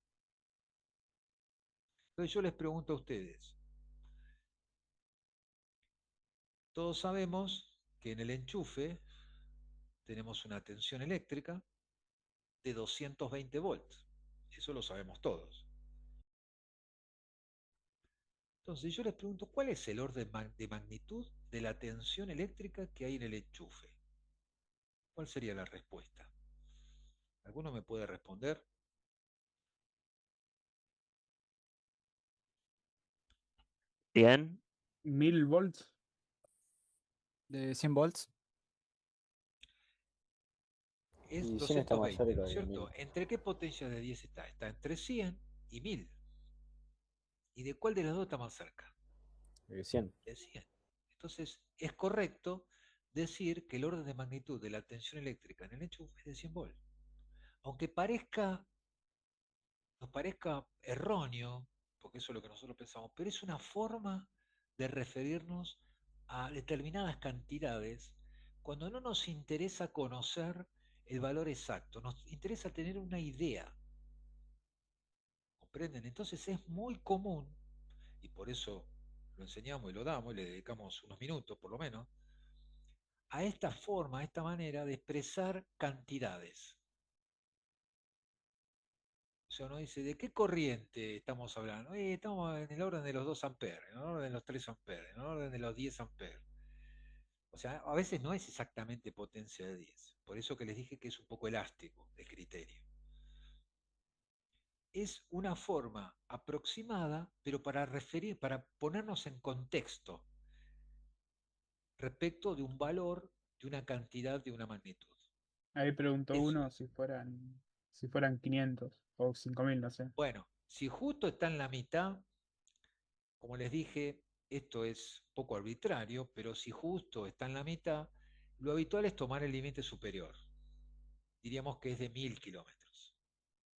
Entonces yo les pregunto a ustedes, todos sabemos que en el enchufe tenemos una tensión eléctrica de 220 volts. Eso lo sabemos todos. Entonces yo les pregunto, ¿cuál es el orden de magnitud de la tensión eléctrica que hay en el enchufe? ¿Cuál sería la respuesta? ¿Alguno me puede responder? 100 1000 volts. De 100 volts. Es Y 100 está más 220, cerca ¿no es de 1000. cierto? ¿Entre qué potencia de 10 está? Está entre 100 y 1000. ¿Y de cuál de las dos está más cerca? 100. De 100. Entonces, es correcto decir que el orden de magnitud de la tensión eléctrica en el enchufe es de 100 volts. Aunque nos parezca erróneo, porque eso es lo que nosotros pensamos, pero es una forma de referirnos a determinadas cantidades cuando no nos interesa conocer el valor exacto, nos interesa tener una idea, ¿comprenden? Entonces es muy común, y por eso lo enseñamos y lo damos, y le dedicamos unos minutos por lo menos, a esta forma, a esta manera de expresar cantidades. O sea, uno dice, ¿de qué corriente estamos hablando? Estamos en el orden de los 2 amperes, en el orden de los 3 amperes, en el orden de los 10 amperes. O sea, a veces no es exactamente potencia de 10. Por eso que les dije que es un poco elástico el criterio. Es una forma aproximada, pero para referir, para ponernos en contexto respecto de un valor, de una cantidad, de una magnitud. Ahí preguntó Eso uno es. si fueran 500 o 5000, no sé. Bueno, si justo está en la mitad, como les dije, esto es poco arbitrario, pero si justo está en la mitad, lo habitual es tomar el límite superior. Diríamos que es de 1000 kilómetros.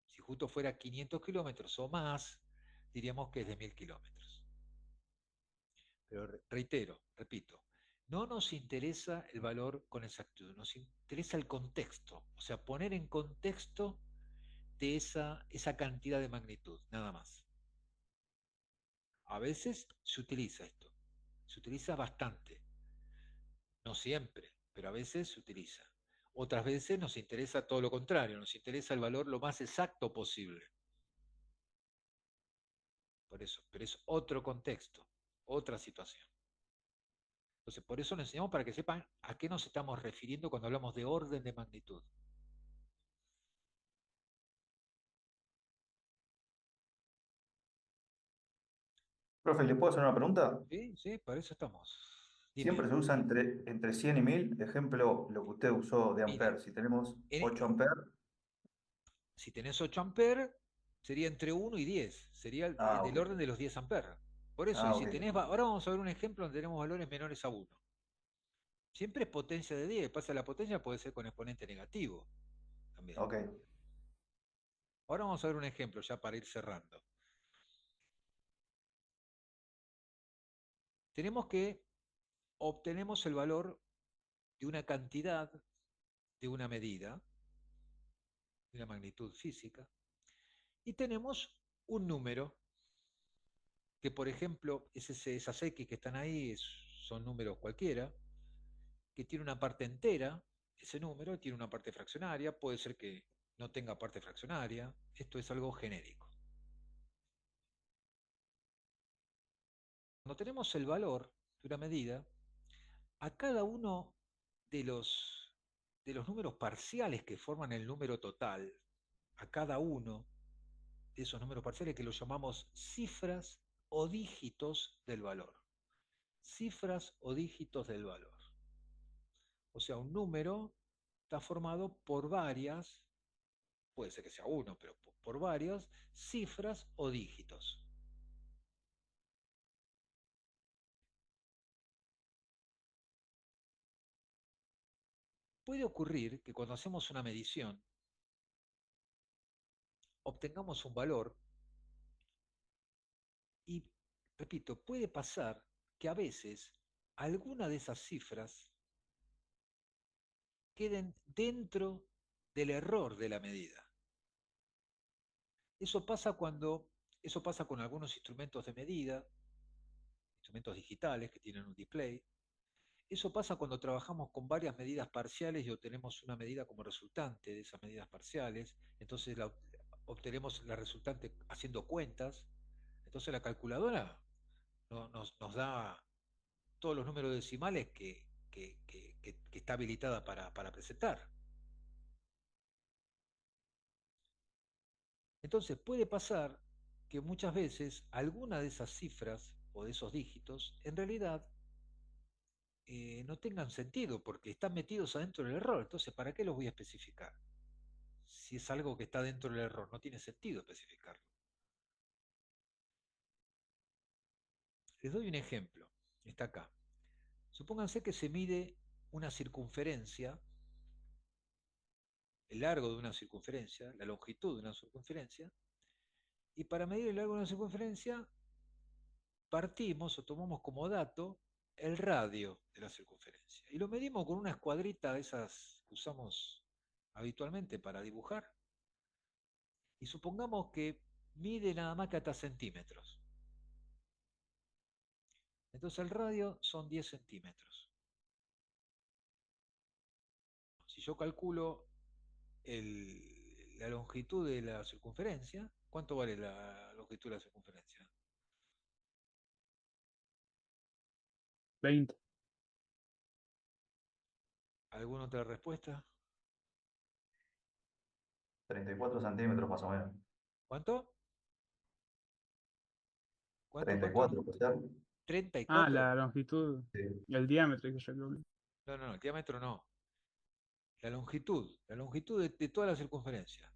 Si justo fuera 500 kilómetros o más, diríamos que es de 1000 kilómetros. Pero reitero, repito, no nos interesa el valor con exactitud, nos interesa el contexto, o sea, poner en contexto de esa cantidad de magnitud, nada más. A veces se utiliza esto, se utiliza bastante, no siempre, pero a veces se utiliza. Otras veces nos interesa todo lo contrario, nos interesa el valor lo más exacto posible. Por eso, pero es otro contexto, otra situación. Entonces, por eso lo enseñamos para que sepan a qué nos estamos refiriendo cuando hablamos de orden de magnitud. Profe, ¿le puedo hacer una pregunta? Sí, sí, para eso estamos. Siempre Dime, se usa entre 100 y 1000. Ejemplo, lo que usted usó de mire, amper. Si tenemos en- 8 amperes. si tenés 8 amperes, sería entre 1 y 10, sería Ah, del ok. orden de los 10 amperes. Por eso, y Ah, si ok. tenés, ahora vamos a ver un ejemplo donde tenemos valores menores a 1. Siempre es potencia de 10, pasa la potencia puede ser con exponente negativo también. Ok. Ahora vamos a ver un ejemplo ya para ir cerrando. Tenemos que obtenemos el valor de una cantidad, de una medida, de una magnitud física, y tenemos un número que, por ejemplo, esas X que están ahí son números cualquiera, que tiene una parte entera, ese número tiene una parte fraccionaria, puede ser que no tenga parte fraccionaria, esto es algo genérico. Cuando tenemos el valor de una medida, a cada uno de los números parciales que forman el número total, a cada uno de esos números parciales que los llamamos cifras o dígitos del valor. Cifras o dígitos del valor. O sea, un número está formado por varias, puede ser que sea uno, pero por varias cifras o dígitos. Puede ocurrir que cuando hacemos una medición obtengamos un valor y, repito, puede pasar que a veces alguna de esas cifras queden dentro del error de la medida. Eso pasa eso pasa con algunos instrumentos de medida, instrumentos digitales que tienen un display. Eso pasa cuando trabajamos con varias medidas parciales y obtenemos una medida como resultante de esas medidas parciales. Entonces obtenemos la resultante haciendo cuentas. Entonces la calculadora nos da todos los números decimales que está habilitada para presentar. Entonces puede pasar que muchas veces alguna de esas cifras o de esos dígitos en realidad no tengan sentido porque están metidos adentro del error. Entonces, ¿para qué los voy a especificar? Si es algo que está dentro del error, no tiene sentido especificarlo. Les doy un ejemplo. Está acá. Supónganse que se mide una circunferencia, el largo de una circunferencia, la longitud de una circunferencia, y para medir el largo de una circunferencia partimos o tomamos como dato el radio de la circunferencia. Y lo medimos con una escuadrita de esas que usamos habitualmente para dibujar. Y supongamos que mide nada más que hasta centímetros. Entonces el radio son 10 centímetros. Si yo calculo la longitud de la circunferencia, ¿cuánto vale la longitud de la circunferencia? 20. ¿Alguna otra respuesta? 34 centímetros más o menos. ¿Cuánto? ¿Cuánto? Treinta y ¿Cuánto? cuatro puede ser. Ah, ¿34? la longitud Sí. y el diámetro que yo calculé. No, no, no, el diámetro no. La longitud de toda la circunferencia.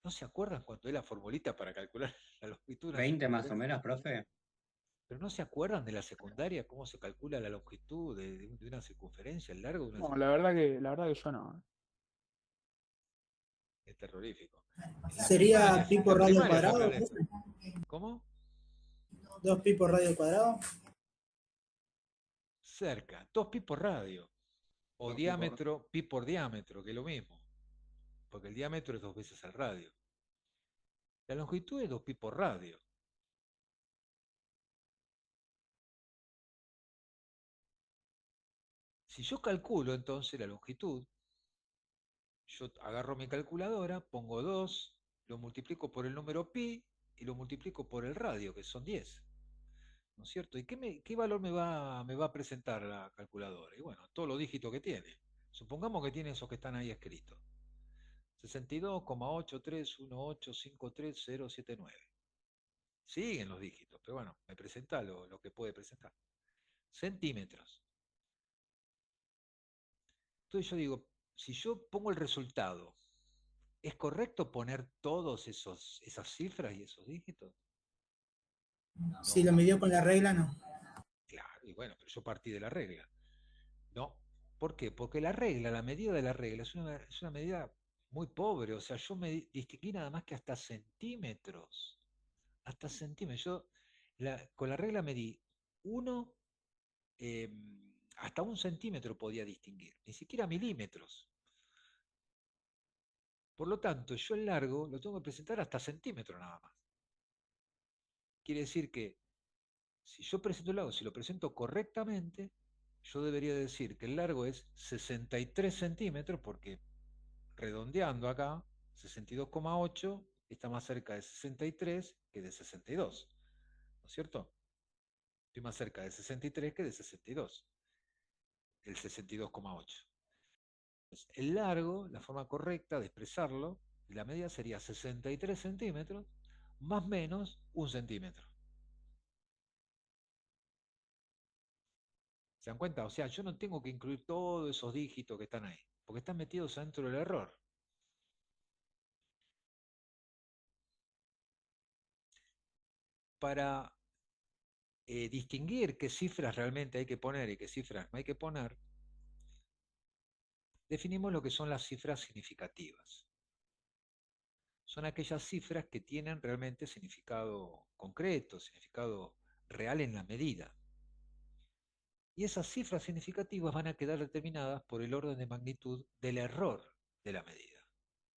¿No se acuerdan cuando es la formulita para calcular la longitud de una 20 más o circunferencia? menos, profe. Pero no se acuerdan de la secundaria, cómo se calcula la longitud de una circunferencia, el largo de una No, circunferencia. la verdad que yo no. Es terrorífico. Sería pi En la por radio primaria se cuadrado, aprende esto. ¿Cómo? 2 pi por radio cuadrado. Cerca. 2 pi por radio. O 2 pi por- diámetro, pi por diámetro, que es lo mismo. Porque el diámetro es 2 veces el radio. La longitud es 2 pi por radio. Si yo calculo entonces la longitud, yo agarro mi calculadora, pongo 2, lo multiplico por el número pi y lo multiplico por el radio, que son 10. ¿no es cierto? ¿Y qué valor me va a presentar la calculadora? Y bueno, todos los dígitos que tiene. Supongamos que tiene esos que están ahí escritos. 62,831853079. Siguen los dígitos, pero bueno, me presenta lo que puede presentar. Centímetros. Entonces yo digo, si yo pongo el resultado, ¿es correcto poner todas esas cifras y esos dígitos? Si No, lo midió con la regla, no. claro, y bueno, pero yo partí de la regla. No, ¿por qué? Porque la medida de la regla es una medida muy pobre, o sea, yo me distinguí nada más que hasta centímetros. Yo con la regla medí uno, hasta 1 centímetro podía distinguir, ni siquiera milímetros. Por lo tanto, yo el largo lo tengo que presentar hasta centímetros nada más. Quiere decir que si yo presento el largo, si lo presento correctamente, yo debería decir que el largo es 63 centímetros, porque redondeando acá, 62,8 está más cerca de 63 que de 62, ¿no es cierto? Estoy más cerca de 63 que de 62, el 62,8. El largo, la forma correcta de expresarlo, la medida sería 63 centímetros más menos 1 centímetro. ¿Se dan cuenta? O sea, yo no tengo que incluir todos esos dígitos que están ahí, porque están metidos adentro del error. Para distinguir qué cifras realmente hay que poner y qué cifras no hay que poner, definimos lo que son las cifras significativas. Son aquellas cifras que tienen realmente significado concreto, significado real en la medida. Y esas cifras significativas van a quedar determinadas por el orden de magnitud del error de la medida.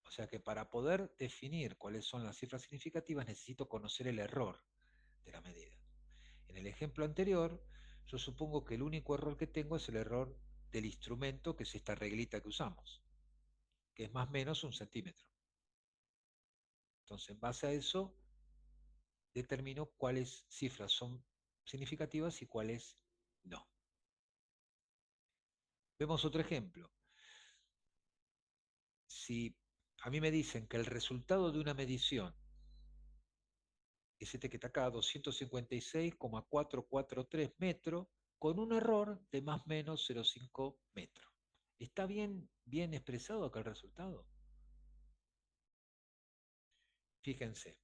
O sea que para poder definir cuáles son las cifras significativas necesito conocer el error de la medida. En el ejemplo anterior, yo supongo que el único error que tengo es el error del instrumento, que es esta reglita que usamos, que es más o menos 1 centímetro. Entonces, en base a eso, determino cuáles cifras son significativas y cuáles no. Vemos otro ejemplo. Si a mí me dicen que el resultado de una medición es este que está acá, 256,443 metros, con un error de más o menos 0,5 metros. ¿Está bien expresado acá el resultado? Fíjense,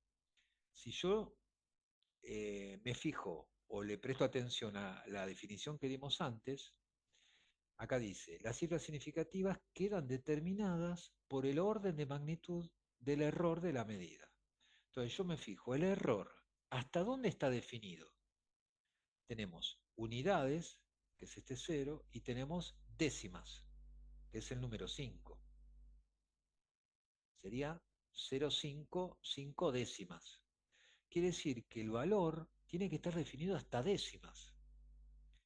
si yo me fijo o le presto atención a la definición que dimos antes, acá dice, las cifras significativas quedan determinadas por el orden de magnitud del error de la medida. Entonces yo me fijo, el error, ¿hasta dónde está definido? Tenemos unidades, que es este 0, y tenemos décimas, que es el número 5. Sería 0,5 décimas. Quiere decir que el valor tiene que estar definido hasta décimas.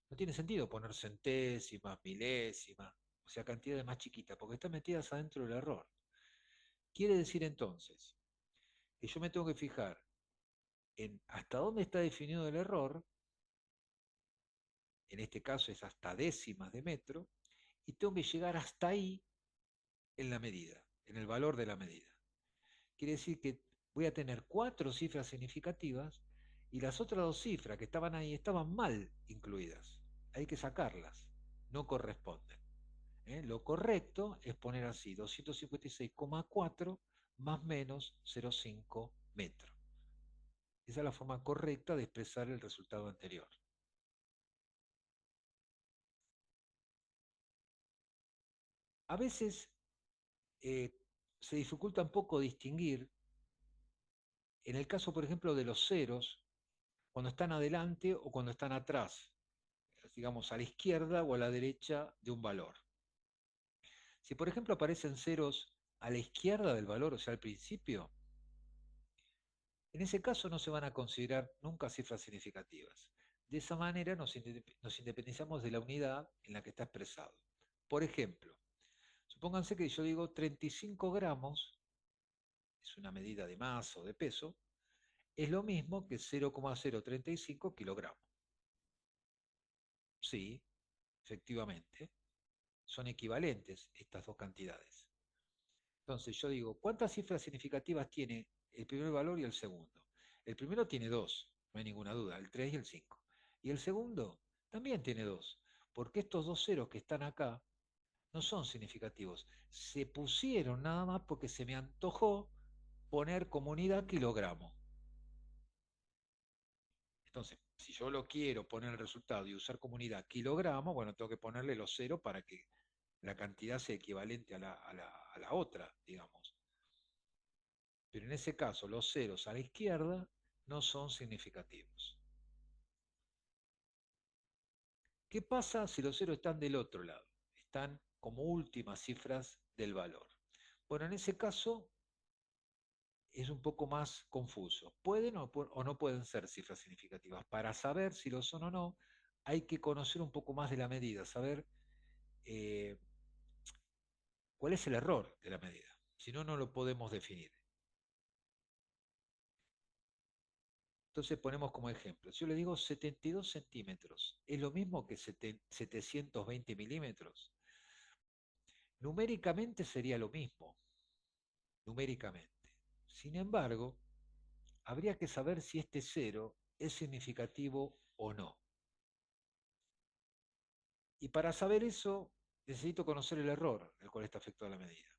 No tiene sentido poner centésimas, milésimas, o sea, cantidades más chiquitas, porque están metidas adentro del error. Quiere decir entonces que yo me tengo que fijar en hasta dónde está definido el error, en este caso es hasta décimas de metro, y tengo que llegar hasta ahí en la medida, en el valor de la medida. Quiere decir que voy a tener 4 cifras significativas y las otras 2 cifras que estaban ahí estaban mal incluidas. Hay que sacarlas, no corresponden. Lo correcto es poner así, 256,4 más menos 0,5 metros. Esa es la forma correcta de expresar el resultado anterior. A veces se dificulta un poco distinguir, en el caso, por ejemplo, de los ceros, cuando están adelante o cuando están atrás, digamos a la izquierda o a la derecha de un valor. Si por ejemplo aparecen ceros a la izquierda del valor, o sea al principio, en ese caso no se van a considerar nunca cifras significativas. De esa manera nos independizamos de la unidad en la que está expresado. Por ejemplo, supónganse que yo digo 35 gramos, es una medida de masa o de peso, es lo mismo que 0,035 kilogramos. Sí, efectivamente, son equivalentes estas dos cantidades. Entonces yo digo, ¿cuántas cifras significativas tiene el primer valor y el segundo? El primero tiene 2, no hay ninguna duda, el 3 y el 5. Y el segundo también tiene 2, porque estos dos ceros que están acá no son significativos. Se pusieron nada más porque se me antojó poner como unidad kilogramo. Entonces, si yo lo quiero poner el resultado y usar como unidad kilogramo, bueno, tengo que ponerle los ceros para que la cantidad sea equivalente a la otra, digamos. Pero en ese caso, los ceros a la izquierda no son significativos. ¿Qué pasa si los ceros están del otro lado? Están como últimas cifras del valor. Bueno, en ese caso es un poco más confuso. ¿Pueden o no pueden ser cifras significativas? Para saber si lo son o no, hay que conocer un poco más de la medida, saber eh, cuál es el error de la medida. Si no, no lo podemos definir. Entonces ponemos como ejemplo, si yo le digo 72 centímetros, ¿es lo mismo que 720 milímetros? Numéricamente sería lo mismo, numéricamente. Sin embargo, habría que saber si este cero es significativo o no. Y para saber eso, necesito conocer el error del cual está afectada la medida.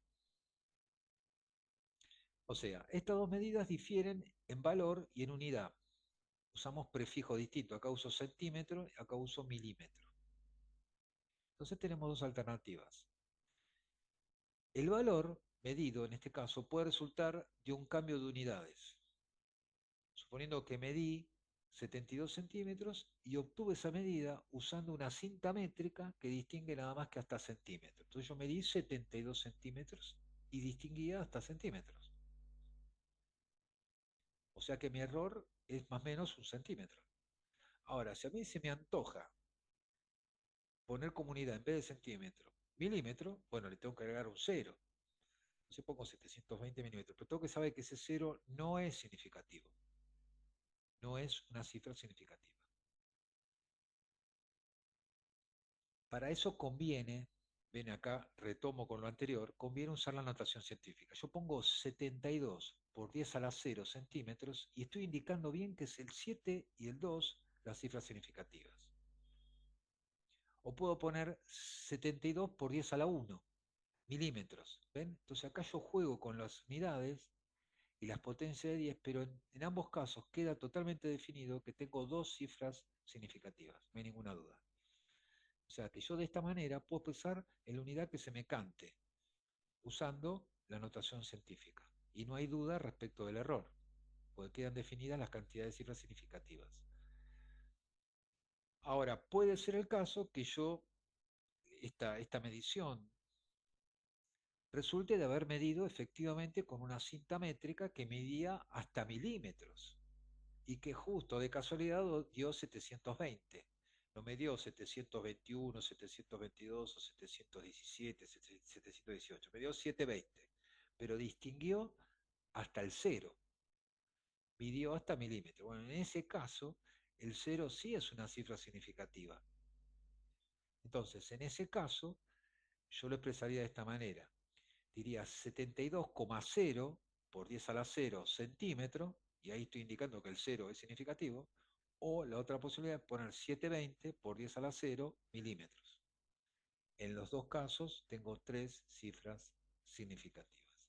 O sea, estas dos medidas difieren en valor y en unidad. Usamos prefijos distintos. Acá uso centímetro, acá uso milímetro. Entonces tenemos dos alternativas. El valor medido, en este caso, puede resultar de un cambio de unidades. Suponiendo que medí 72 centímetros y obtuve esa medida usando una cinta métrica que distingue nada más que hasta centímetros. Entonces yo medí 72 centímetros y distinguía hasta centímetros. O sea que mi error es más o menos un centímetro. Ahora, si a mí se me antoja poner como unidad en vez de centímetro, milímetro, bueno, le tengo que agregar un cero. Entonces pongo 720 milímetros, pero tengo que saber que ese cero no es significativo. No es una cifra significativa. Para eso conviene, ven acá, retomo con lo anterior, conviene usar la notación científica. Yo pongo 72 por 10 a la 0 centímetros y estoy indicando bien que es el 7 y el 2 las cifras significativas. O puedo poner 72 por 10 a la 1 milímetros. ¿Ven? Entonces acá yo juego con las unidades y las potencias de 10, pero en ambos casos queda totalmente definido que tengo dos cifras significativas, no hay ninguna duda. O sea que yo de esta manera puedo expresar en la unidad que se me cante, usando la notación científica. Y no hay duda respecto del error, porque quedan definidas las cantidades de cifras significativas. Ahora, puede ser el caso que yo, esta medición, resulte de haber medido efectivamente con una cinta métrica que medía hasta milímetros y que justo de casualidad dio 720. No me dio 721, 722 o 717, 718. Me dio 720. Pero distinguió hasta el cero. Midió hasta milímetros. Bueno, en ese caso, el cero sí es una cifra significativa. Entonces, en ese caso, yo lo expresaría de esta manera. Diría 72,0 por 10 a la 0 centímetros, y ahí estoy indicando que el 0 es significativo, o la otra posibilidad es poner 720 por 10 a la 0 milímetros. En los dos casos tengo tres cifras significativas.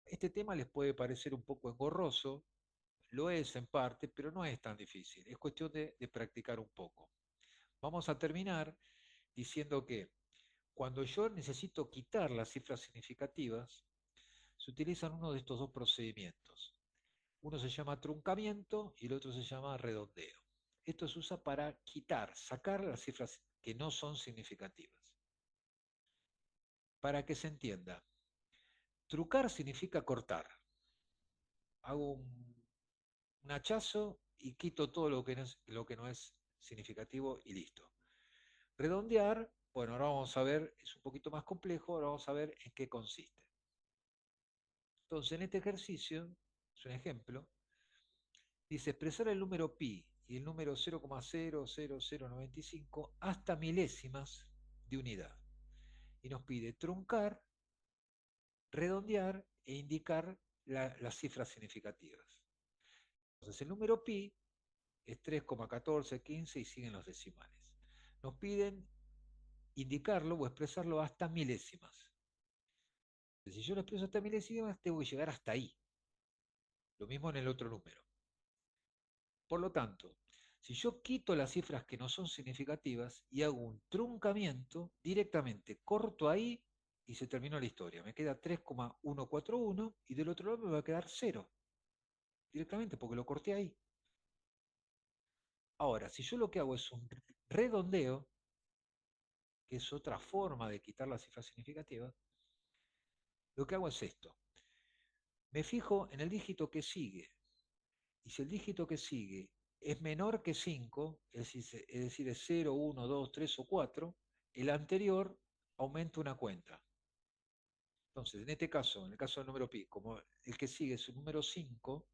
Este tema les puede parecer un poco engorroso, lo es en parte, pero no es tan difícil, es cuestión de practicar un poco. Vamos a terminar diciendo que cuando yo necesito quitar las cifras significativas, se utilizan uno de estos dos procedimientos. Uno se llama truncamiento y el otro se llama redondeo. Esto se usa para quitar, sacar las cifras que no son significativas. Para que se entienda, trucar significa cortar. Hago un hachazo y quito todo lo que no es significativo y listo. Redondear, bueno, ahora vamos a ver, es un poquito más complejo, ahora vamos a ver en qué consiste. Entonces, en este ejercicio, es un ejemplo, dice expresar el número pi y el número 0,00095 hasta milésimas de unidad. Y nos pide truncar, redondear e indicar las cifras significativas. Entonces el número pi es 3,1415 y siguen los decimales. Nos piden indicarlo o expresarlo hasta milésimas. Si yo lo expreso hasta milésimas, tengo que llegar hasta ahí. Lo mismo en el otro número. Por lo tanto, si yo quito las cifras que no son significativas y hago un truncamiento, directamente corto ahí y se terminó la historia. Me queda 3,141 y del otro lado me va a quedar 0. Directamente porque lo corté ahí. Ahora, si yo lo que hago es un redondeo, que es otra forma de quitar las cifras significativas, lo que hago es esto. Me fijo en el dígito que sigue. Y si el dígito que sigue es menor que 5, es decir, es 0, 1, 2, 3 o 4, el anterior aumenta una cuenta. Entonces, en este caso, en el caso del número pi, como el que sigue es un número 5,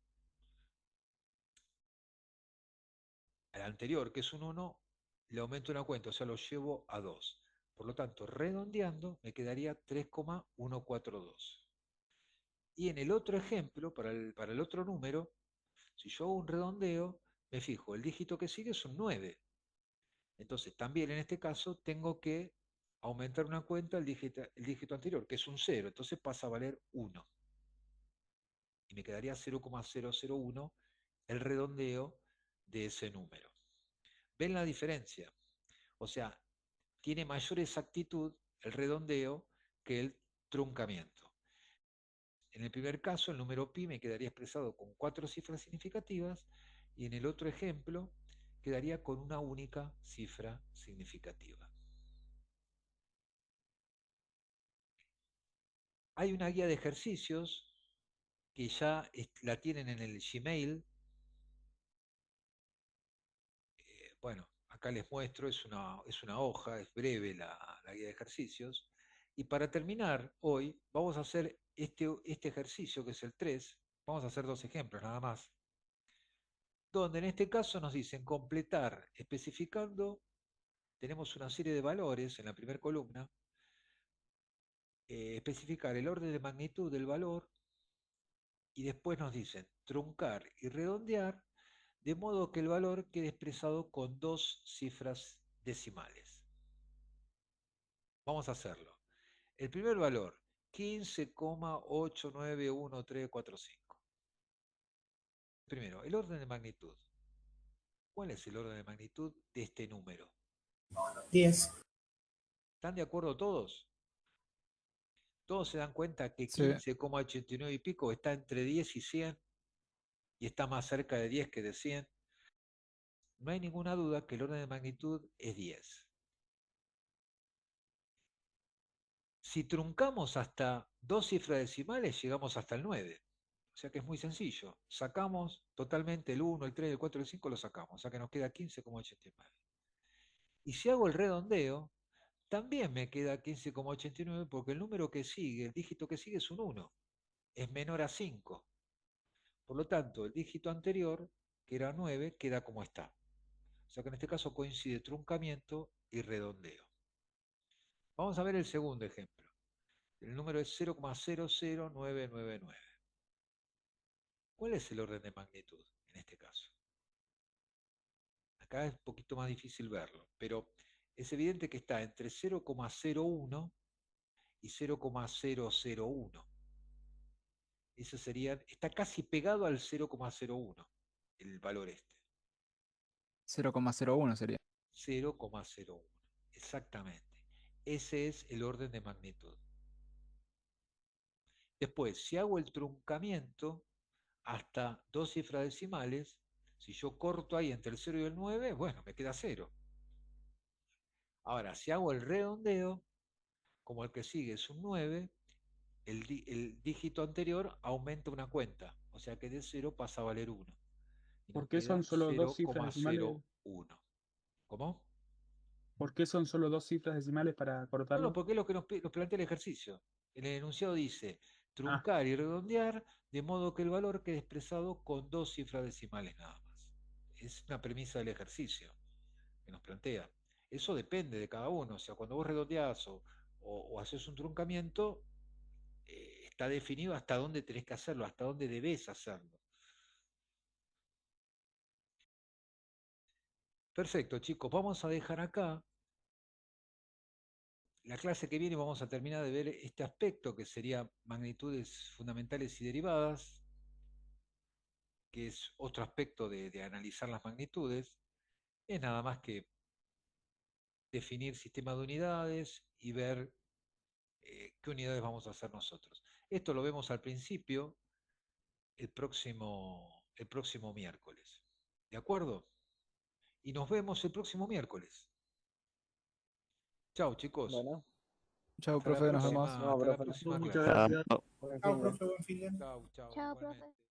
al anterior, que es un 1, le aumento una cuenta, o sea, lo llevo a 2. Por lo tanto, redondeando, me quedaría 3,142. Y en el otro ejemplo, para el otro número, si yo hago un redondeo, me fijo, el dígito que sigue es un 9. Entonces, también en este caso, tengo que aumentar una cuenta el dígito anterior, que es un 0. Entonces pasa a valer 1. Y me quedaría 0,001 el redondeo de ese número. ¿Ven la diferencia? O sea, tiene mayor exactitud el redondeo que el truncamiento. En el primer caso, el número pi me quedaría expresado con 4 cifras significativas y en el otro ejemplo quedaría con una única cifra significativa. Hay una guía de ejercicios que ya la tienen en el Gmail. Bueno, acá les muestro, es una hoja, es breve la guía de ejercicios. Y para terminar hoy, vamos a hacer este ejercicio, que es el 3. Vamos a hacer 2 ejemplos nada más. Donde en este caso nos dicen completar especificando, tenemos una serie de valores en la primera columna, especificar el orden de magnitud del valor y después nos dicen truncar y redondear de modo que el valor quede expresado con 2 cifras decimales. Vamos a hacerlo. El primer valor, 15,891345. Primero, el orden de magnitud. ¿Cuál es el orden de magnitud de este número? 10. ¿Están de acuerdo todos? Todos se dan cuenta que Sí. 15,89 y pico está entre 10 y 100 y está más cerca de 10 que de 100. No hay ninguna duda que el orden de magnitud es 10. Si truncamos hasta 2 cifras decimales, llegamos hasta el 9. O sea que es muy sencillo. Sacamos totalmente el 1, el 3, el 4, el 5, lo sacamos. O sea que nos queda 15,89. Y si hago el redondeo, también me queda 15,89 porque el número que sigue, el dígito que sigue es un 1. Es menor a 5. Por lo tanto, el dígito anterior, que era 9, queda como está. O sea que en este caso coincide truncamiento y redondeo. Vamos a ver el segundo ejemplo. El número es 0,00999. ¿Cuál es el orden de magnitud en este caso? Acá es un poquito más difícil verlo, pero es evidente que está entre 0,01 y 0,001. Eso sería, está casi pegado al 0,01, el valor este. 0,01 sería. 0,01, exactamente. Ese es el orden de magnitud. Después, si hago el truncamiento hasta 2 cifras decimales, si yo corto ahí entre el 0 y el 9, bueno, me queda 0. Ahora, si hago el redondeo, como el que sigue es un 9, el dígito anterior aumenta una cuenta, o sea que de 0 pasa a valer 1. Y nos ¿Por qué queda son solo 2 cifras decimales? 0,01. ¿Cómo? ¿Por qué son solo 2 cifras decimales para No, cortarlo? porque es lo que nos plantea el ejercicio. El enunciado dice Ah, truncar y redondear de modo que el valor quede expresado con 2 cifras decimales nada más. Es una premisa del ejercicio que nos plantea. Eso depende de cada uno. O sea, cuando vos redondeás o haces un truncamiento, está definido hasta dónde tenés que hacerlo, hasta dónde debés hacerlo. Perfecto, chicos, vamos a dejar acá. La clase que viene vamos a terminar de ver este aspecto que sería magnitudes fundamentales y derivadas, que es otro aspecto de analizar las magnitudes. Es nada más que definir sistema de unidades y ver qué unidades vamos a hacer nosotros. Esto lo vemos al principio el próximo miércoles. ¿De acuerdo? Y nos vemos el próximo miércoles. Chao, chicos. Bueno, Chau, Hasta la profe, nos próxima, vemos. No, hasta la profe. próxima Muchas clase. gracias. Chao. Buen Chao, fin de- profe, buen fin de. Chao, chao, Chao, igualmente. profe.